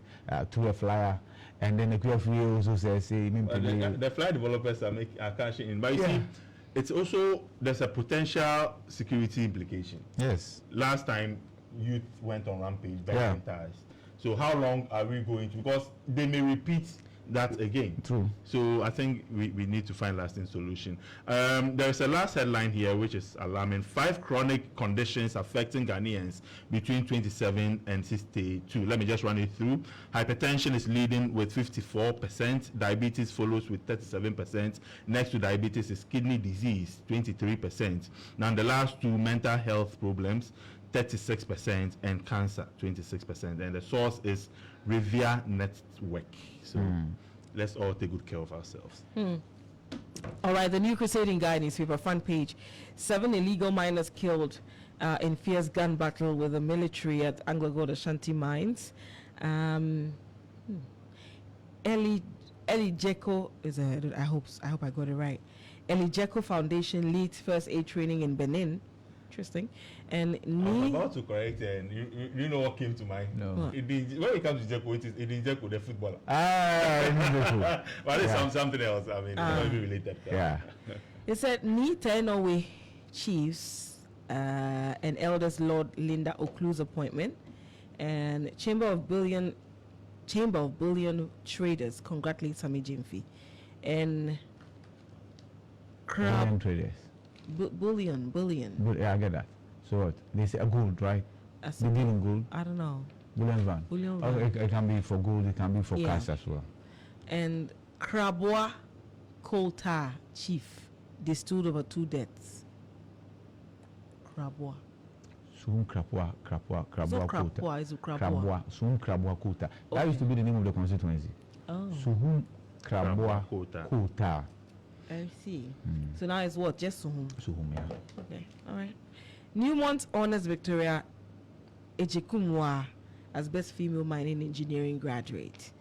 to a flyer, and then the QFA also says, the flyer developers are cashing in. But you see, it's also, there's a potential security implication. Yes. Last time, youth went on rampage, burning tires. So how long are we going to, because they may repeat that again. True. So I think we need to find lasting solution. There's a last headline here which is alarming. 5 chronic conditions affecting Ghanaians between 27 and 62. Let me just run it through. Hypertension is leading with 54%. Diabetes follows with 37%. Next to diabetes is kidney disease, 23%. Now the last two, mental health problems, 36%, and cancer, 26%. And the source is Revere Network. So let's all take good care of ourselves. All right, the New Crusading Guide newspaper front page. 7 illegal miners killed in fierce gun battle with the military at Anglo-Gold Ashanti mines. Eli Jeko is I hope I got it right. Eli Jeko Foundation leads first aid training in Benin. Interesting. And I'm about to correct and you know what came to mind? No. When it comes to Jeko, it is Jeko the footballer. But it's something else. I mean, it's not even related. Yeah. It said Ni Norway Chiefs and Elders Lord Linda Oklu's appointment, and Chamber of Bullion Traders congratulates Sami Jimfi, and Bullion traders. Bullion. Yeah, I get that. So what? They say a gold, right? They deal in gold. I don't know. Bullion van. Bullion van. It can be for gold. It can be for cash as well. And Krabwa Kolta Chief, they stood over 2 deaths. Krabwa. Soon Krabwa Kota. Krabwa. Soon Krabwa Kota. That used to be the name of the constituency. Oh. Soon Krabwa Kota. I see. So now it's what? Just Suhum. Suhum, yeah. Okay. All right. Newmont honors Victoria Ejikumwa as best female mining engineering graduate.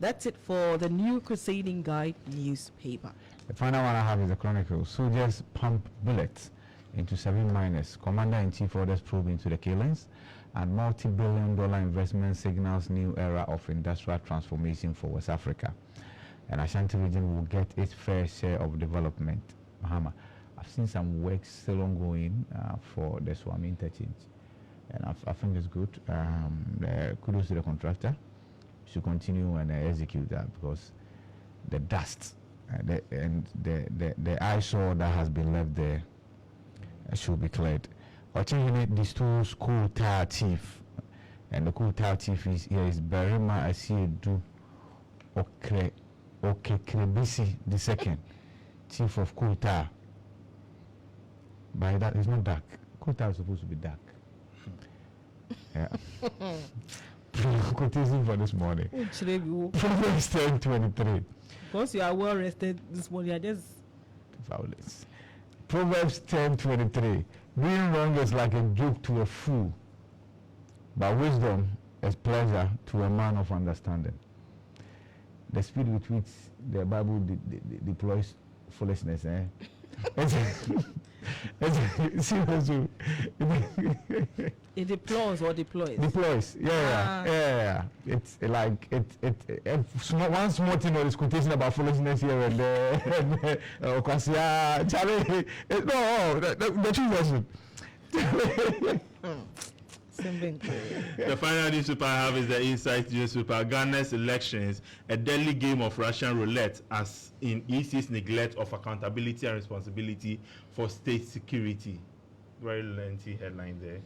That's it for the New Crusading Guide newspaper. The final one I have is the Chronicle. Soldiers pump bullets into 7 miners. Commander-in-Chief orders probe into the killings, and multi-billion-dollar investment signals new era of industrial transformation for West Africa. And Ashanti region will get its fair share of development. Mahama, I've seen some work still ongoing for the Swami interchange, and I think it's good. Kudos to the contractor. Should continue and execute that, because the dust the eyesore that has been left there should be cleared. Occasionally, these two coal tar thief, and the coal tar thief is Berima Asiedu Okekrebisi II, chief of coal tar. By that, it's not dark. Coal tar is supposed to be dark. Yeah. Quotation for this morning. Proverbs 10:23. Because you are well rested this morning, I just violence. Proverbs 10:23. Doing wrong is like a joke to a fool, but wisdom is pleasure to a man of understanding. The speed with which the Bible deploys foolishness, seriously. It deploys or deploys? Deploys, yeah. It's like one small thing or quotation about foolishness here and there. The truth version. The final newspaper I have is the Insight newspaper. Ghana's elections, a deadly game of Russian roulette, as in EC's neglect of accountability and responsibility for state security. Very lengthy headline there.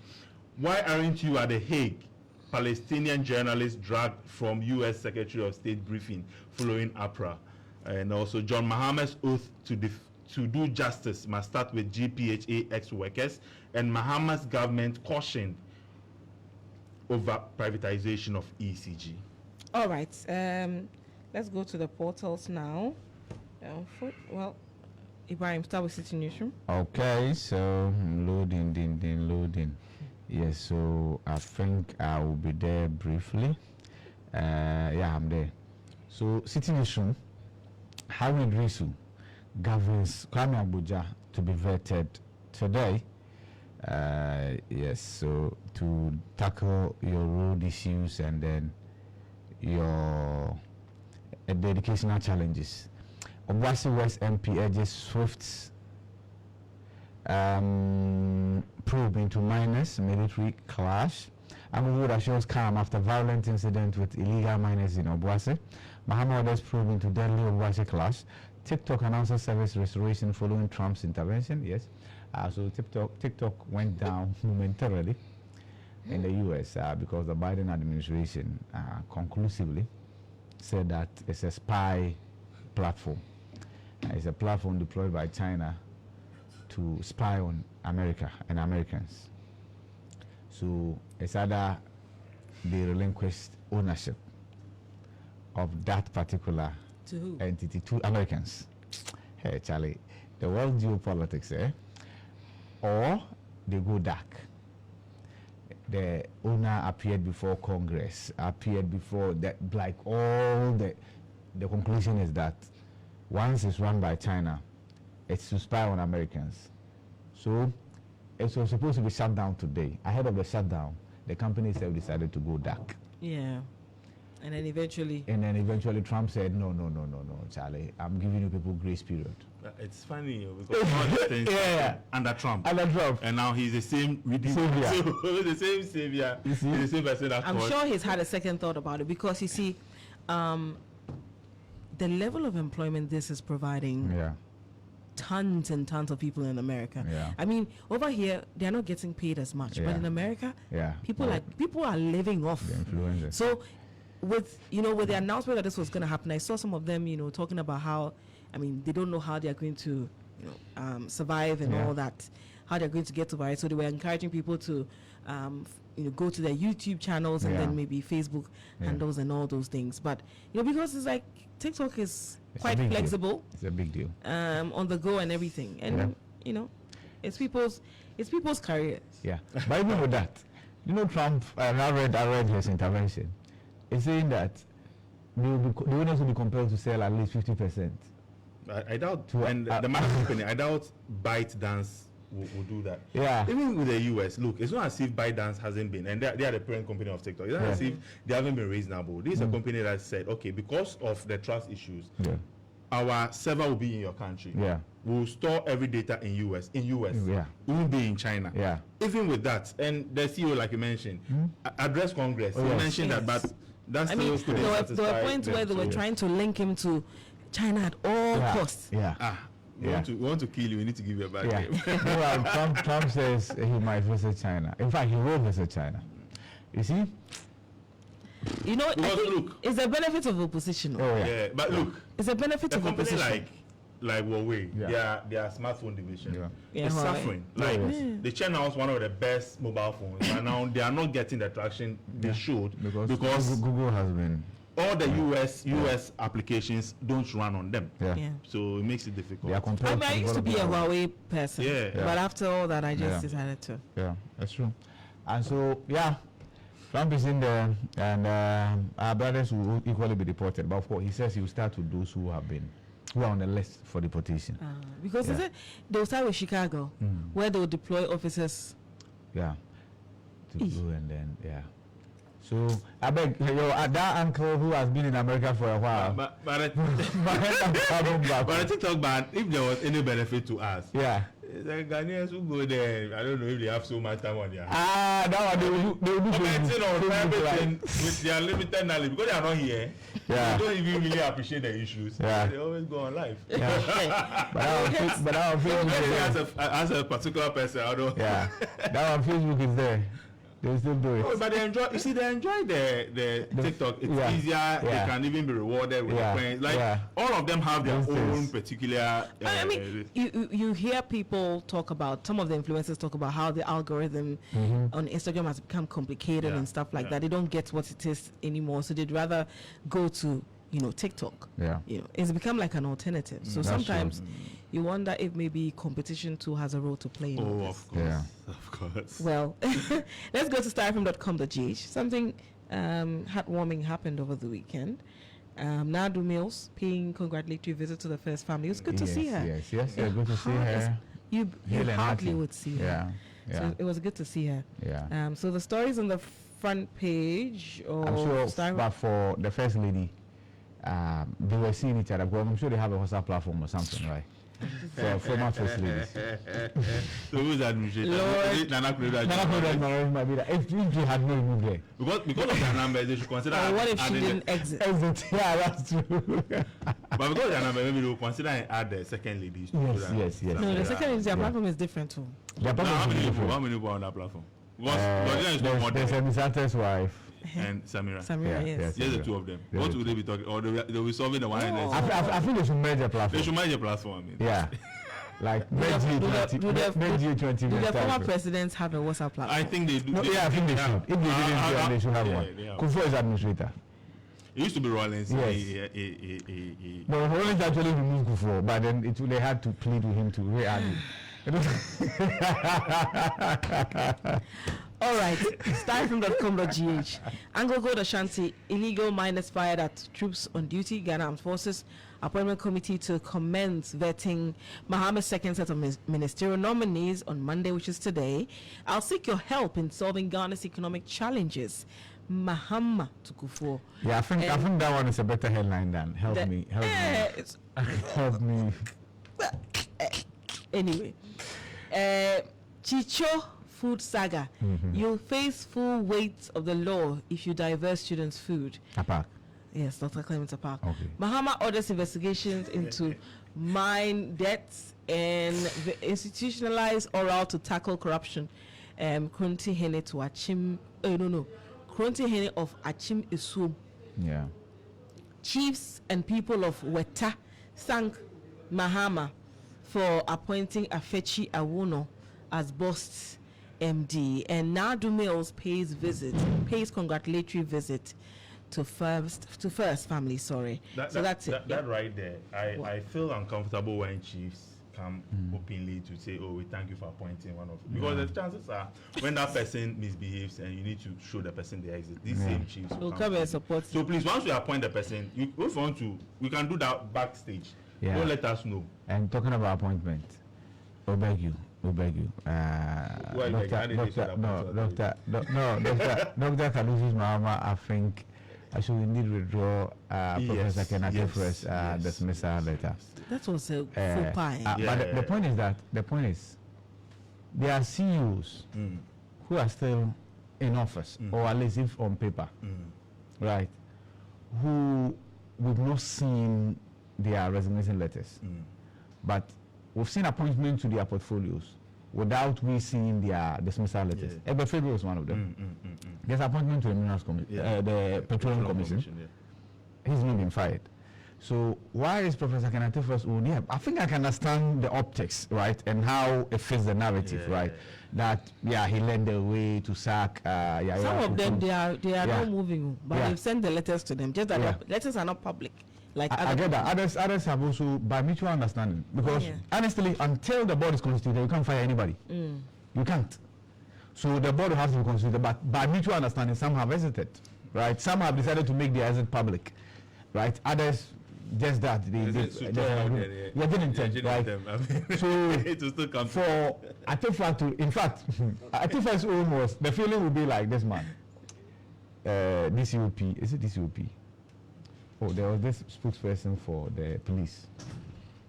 Why aren't you at The Hague? Palestinian journalists dragged from U.S. Secretary of State briefing following APRA. And also John Mahama's oath to do justice must start with GPHA ex-workers, and Mahama's government cautioned over privatization of ECG. All right, let's go to the portals now. Ibrahim, start with City Newsroom. Okay, so loading. Yes, so I think I will be there briefly. I'm there. So City Newsroom, Harry Drisu governs Kwame Abuja to be vetted today. Yes, so to tackle your road issues and then your the educational challenges. Obuasi West MP urges swift probe into miners military clash. Amuwood assures calm after violent incident with illegal miners in Obuasi. Mahama orders probe into deadly Obuasi clash. TikTok announces service restoration following Trump's intervention. Yes. So TikTok went down momentarily in the US because the Biden administration conclusively said that it's a spy platform. It's a platform deployed by China to spy on America and Americans. So it's either they relinquished ownership of that particular entity to Americans. Hey, Charlie, the world geopolitics, or they go dark. The owner appeared before Congress, appeared before that, like all the conclusion is that once it's run by China, it's to spy on Americans. So it was supposed to be shut down today. Ahead of the shutdown, the company itself decided to go dark. Yeah. And then eventually Trump said, no, Charlie, I'm giving you people grace period. It's funny because all these things under Trump. And now he's the same savior. The same savior. He's the same person that I'm sure he's had a second thought about it because you see, the level of employment this is providing tons and tons of people in America. I mean, over here they're not getting paid as much, but in America, people are living off the influenza. So with the announcement that this was going to happen, I saw some of them talking about how, I mean, they don't know how they are going to survive and all that, how they're going to get to buy it. So they were encouraging people to go to their YouTube channels and then maybe Facebook handles and all those things. But because it's like TikTok is quite flexible. It's a big deal. On the go and everything, and it's people's careers. Yeah, but even with that, Trump. And I read his intervention. It's saying that the owners will be compelled to sell at least 50%. I doubt, and the market company, I doubt ByteDance will do that. Yeah. Even with the US, look, it's not as if ByteDance hasn't been, and they are the parent company of TikTok. It's not as if they haven't been reasonable. This is a company that said, okay, because of the trust issues, our server will be in your country. Yeah. We'll store every data in US. Yeah. We won't be in China. Yeah. Even with that, and the CEO, like you mentioned, address Congress. You mentioned that, but that's there were points where they were trying to link him to China at all costs. We want to kill you. We need to give you a bad name. Well, Trump says he might visit China. In fact, he will visit China. You see? I think it's a benefit of opposition. But look, it's a benefit of opposition. Like Huawei, their smartphone division is suffering. Right. The China was one of the best mobile phones, and now they are not getting the traction they should because Google has been. All the US applications don't run on them. So it makes it difficult. I used to be a Huawei person, but after all that, I just decided to. Yeah, that's true. And so, Trump is in there, and our brothers will equally be deported. But of course, he says he will start with those who are on the list for deportation. Because they'll start with Chicago, where they'll deploy officers. To go and then, So I beg that uncle who has been in America for a while. But I think if there was any benefit to us, the Ghanaians who go there, I don't know if they have so much time on their hands. That one they will do everything with their limited knowledge because they are not here. They don't even really appreciate the issues. They always go on live. But our Facebook as a particular person, I don't. That on Facebook is there. They still do it. But they enjoy. You see, they enjoy the TikTok. It's easier. They can even be rewarded with the coins. All of them have their own particular. I mean, you hear people talk about, some of the influencers talk about how the algorithm on Instagram has become complicated and stuff like that. They don't get what it is anymore, so they'd rather go to TikTok. It's become like an alternative. So sometimes you wonder if maybe competition too has a role to play in all this. Of course. Of course. Well, let's go to starfm.com.gh. Something heartwarming happened over the weekend. Nadu Mills paying congratulatory visit to the first family. It was good to see her. Yes, good to see her. you hardly would see her. Yeah. So it was good to see her. Yeah. So the stories on the front page. I'm sure, but for the first lady, they were seeing each other. Because I'm sure they have a WhatsApp platform or something, right? For former first ladies. So who's administrator? Nana Kuda might be that. If they had no move there. Because of their numbers, they should consider. What if she didn't exit? Yeah, that's true. But because of their numbers, maybe they will consider and add the second ladies. Yes. No, the second ladies, their platform is different too. How many people on that platform? There's a Misante's wife. And Samira. Yes. Yes, the two of them. What would they be talking? Or they'll be solving the one. I think they should merge the platform. They should merge the platform. Yeah. Like merge G20. Do the former presidents have a WhatsApp platform? I think they do. No, I think they should. If they didn't, they should have one. Kufo is administrator. It used to be Rollins. Yes. But Rollins actually removed Kufo, but then they had to plead with him to re-add him. All right, starfm.com.gh. Anglo Gold Ashanti, illegal miners fired at troops on duty. Ghana Armed Forces Appointment Committee to commence vetting Mahama's second set of ministerial nominees on Monday, which is today. I'll seek your help in solving Ghana's economic challenges. Mahama Tukufo. Yeah, I think that one is a better headline than help me. Help me. Anyway, Chicho food saga. You'll face full weight of the law if you divert students' food. Apak. Yes, Dr. Clement Apak. Okay. Mahama orders investigations into mine debts and institutionalized oral to tackle corruption. Kronti Hene to Achim. Kronti Hene of Achim Isum. Yeah. Chiefs and people of Weta thank Mahama for appointing Afechi Awuno as boss MD, and Nadu Mills pays congratulatory visit to first family. That's it. That right there, I feel uncomfortable when chiefs come openly to say, "Oh, we thank you for appointing one of," because the chances are when that person misbehaves and you need to show the person the exit, these same chiefs will come and support. So please, once we appoint the person, we can do that backstage. Yeah. Don't let us know. And talking about appointment, we beg you. Dr. Kalusi's Mahama, I think I should indeed withdraw Professor Kenneth Fresh dismissal letter. That was a faux pas. But the point is, there are CEOs who are still in office, or at least if on paper, right, who we've not seen their resignation letters, but we've seen appointments to their portfolios without we seeing their dismissal letters. Ebefedo was one of them. There's appointment to the Minerals Commission, the Petroleum Commission. He's not been fired. So why is Professor Kenneth first own? Yeah, I think I can understand the optics, right, and how it fits the narrative, right? That he led the way to sack. Some of them they are not moving, but they've sent the letters to them. Just that the letters are not public. Like I get that. Others have also by mutual understanding, because honestly, until the board is constituted, you can't fire anybody. You can't. So the board has to be constituted, but by mutual understanding, some have hesitated, right? Some have decided to make their exit public, right? Others just that they didn't intend, right? So it will still come. For Atifatu, in fact, Atifa's own was the feeling would be like this man. DCOP, is it DCOP? Oh, there was this spokesperson for the police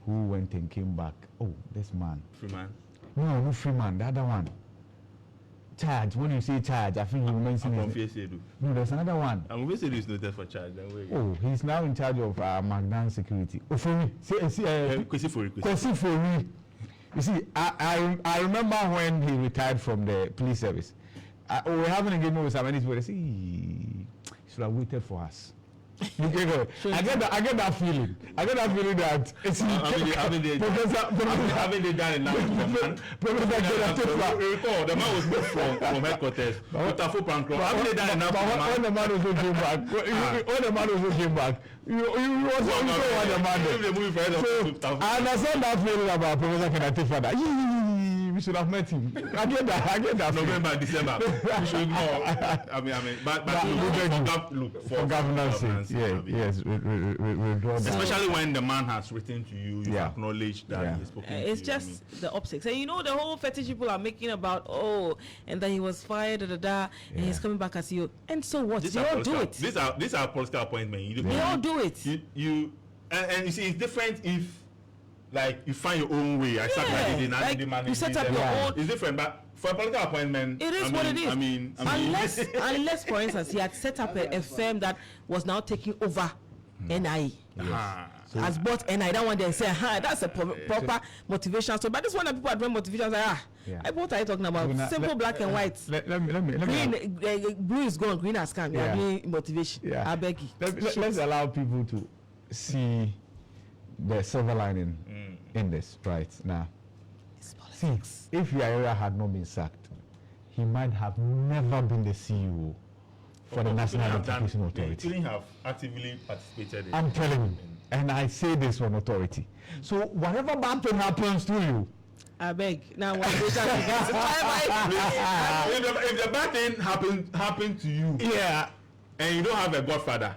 who went and came back. Oh, this man. Freeman? No, not Freeman, the other one. Charge. When you say charge, I think you mentioned it. No, there's another one. Amufesedu is noted for charge. Oh, he's now in charge of Magdan security. Oh, for me. Kwesi for me. You see, I remember when he retired from the police service. We're having a game with some people. They say, he should have waited for us. I get that feeling. That it's haven't they done enough? Recall, the man was moved from headquarters. Haven't they done enough? When the man also came back, you also want the man. So I understand that feeling about Professor Kenneth Fada. we should have met him. I get that. November, December. We should ignore. I mean, but for governance sake. Yes, we draw that. Especially when the man has written to you, you acknowledge that he has spoken to you. It's just the optics. And you know, the whole fetish people are making about, and then he was fired, and he's coming back as CEO. And so what? They all do it. These are political appointments. They all do it. And you see, it's different if, like, you find your own way. I start you set up your own. It's different, but for a political appointment, it is what it is. I mean, unless, for instance, he had set up a firm that was now taking over NIE. So has bought NIE. That one they say, that's a proper motivation. So, but this one that people are doing motivation, like, what are you talking about? Simple black and white. Let me. Green, blue is gone. Green has come. You are doing motivation. I beg you. Let's allow people to see the silver lining in this right now. See, if Yaira had not been sacked, he might have never been the CEO for the National Identification Authority. He couldn't have actively participated in. I'm telling you, and I say this on authority. So whatever bad thing happens to you, I beg. Now, if the bad thing happened to you, and you don't have a godfather.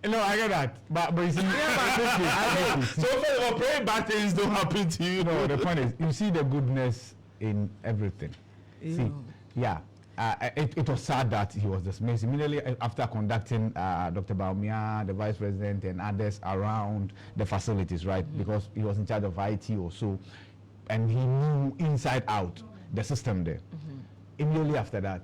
No, I get that, but you see, so first of all, pray bad things don't happen to you. No, the point is, you see the goodness in everything. See, it was sad that he was dismissed immediately after conducting Dr. Baumia, the vice president, and others around the facilities, right? Because he was in charge of IT or so, and he knew inside out the system there. Immediately after that,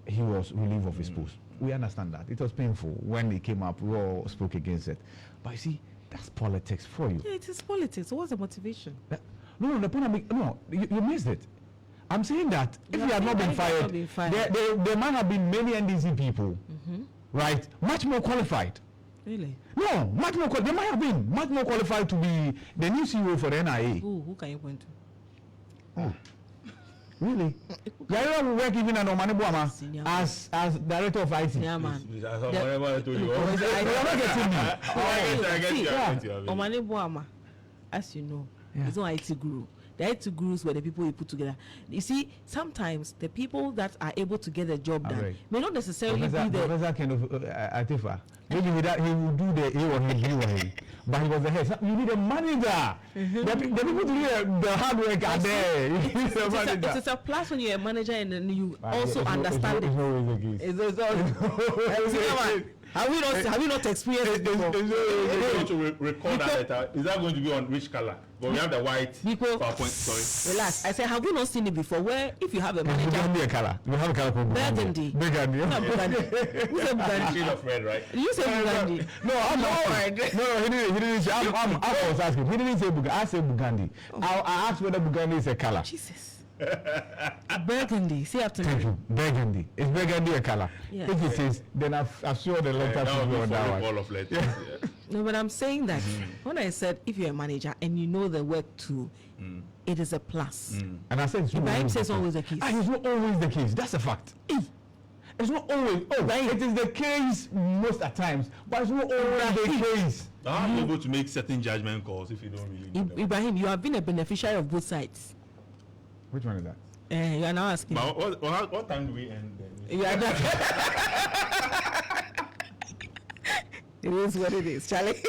he was relieved of his post. We understand that. It was painful when it came up. We all spoke against it. But you see, that's politics for you. Yeah, it is politics. So what's the motivation? No, the point I'm making, you missed it. I'm saying that if he had not been fired, there might have been many NDC people, right, much more qualified. Really? No, much more. They might have been much more qualified to be the new CEO for the NIA. Who can you point to? Oh. Really? Yaira will work even at Omane Boama as director of IT. Yeah, man. Omane Boama, as you know, is not IT guru. The IT gurus were the people you put together. You see, sometimes the people that are able to get the job done may not necessarily be the Professor kind of Atifa. Maybe he will do the A or he or he. But he was the head. So you need a manager. The people to do the hard work are there. It's a plus when you're a manager and then you also understand it. It's Have you not experienced it before? Is going to record that letter? Is that going to be on which color? But we have the white PowerPoint. Sorry. Relax. I said, have you not seen it before? Where if you have a manager? It be a color. You have a color called burgundy. Burgundy. No, burgundy. You said burgundy. Shade of red, right? You said burgundy. No, I'm not. No, he didn't say. I was asking. He didn't say burgundy. I said burgundy. I asked whether burgundy is a color. Jesus. Burgundy. Say after me. Thank you. Burgundy. Is burgundy a color? Yes. If it is, then I've sure the letter should be on that one. All of letters. No, but I'm saying that when I said if you're a manager and you know the work too, it is a plus. And I said it's not always the case. It's not always the case. That's a fact. It's not always. It is the case most at times, but it's not always the case. How are you able to make certain judgment calls if you don't really know Ibrahim, you have been a beneficiary of both sides. Which one is that? You are now asking. But what time do we end then? It is what it is, Charlie.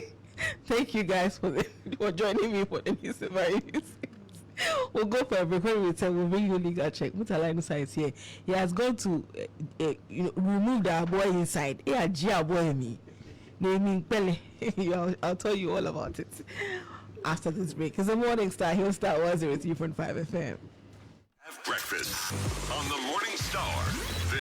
Thank you guys for joining me for the news. We'll go for a break. When we return, we'll bring you a legal check. Mutala Inusa is here. He has gone to remove the boy inside. Boy me. Naming Pele. I'll tell you all about it after this break. It's a Morning Star. He'll start 103.5 FM. Have breakfast on the Morning Star.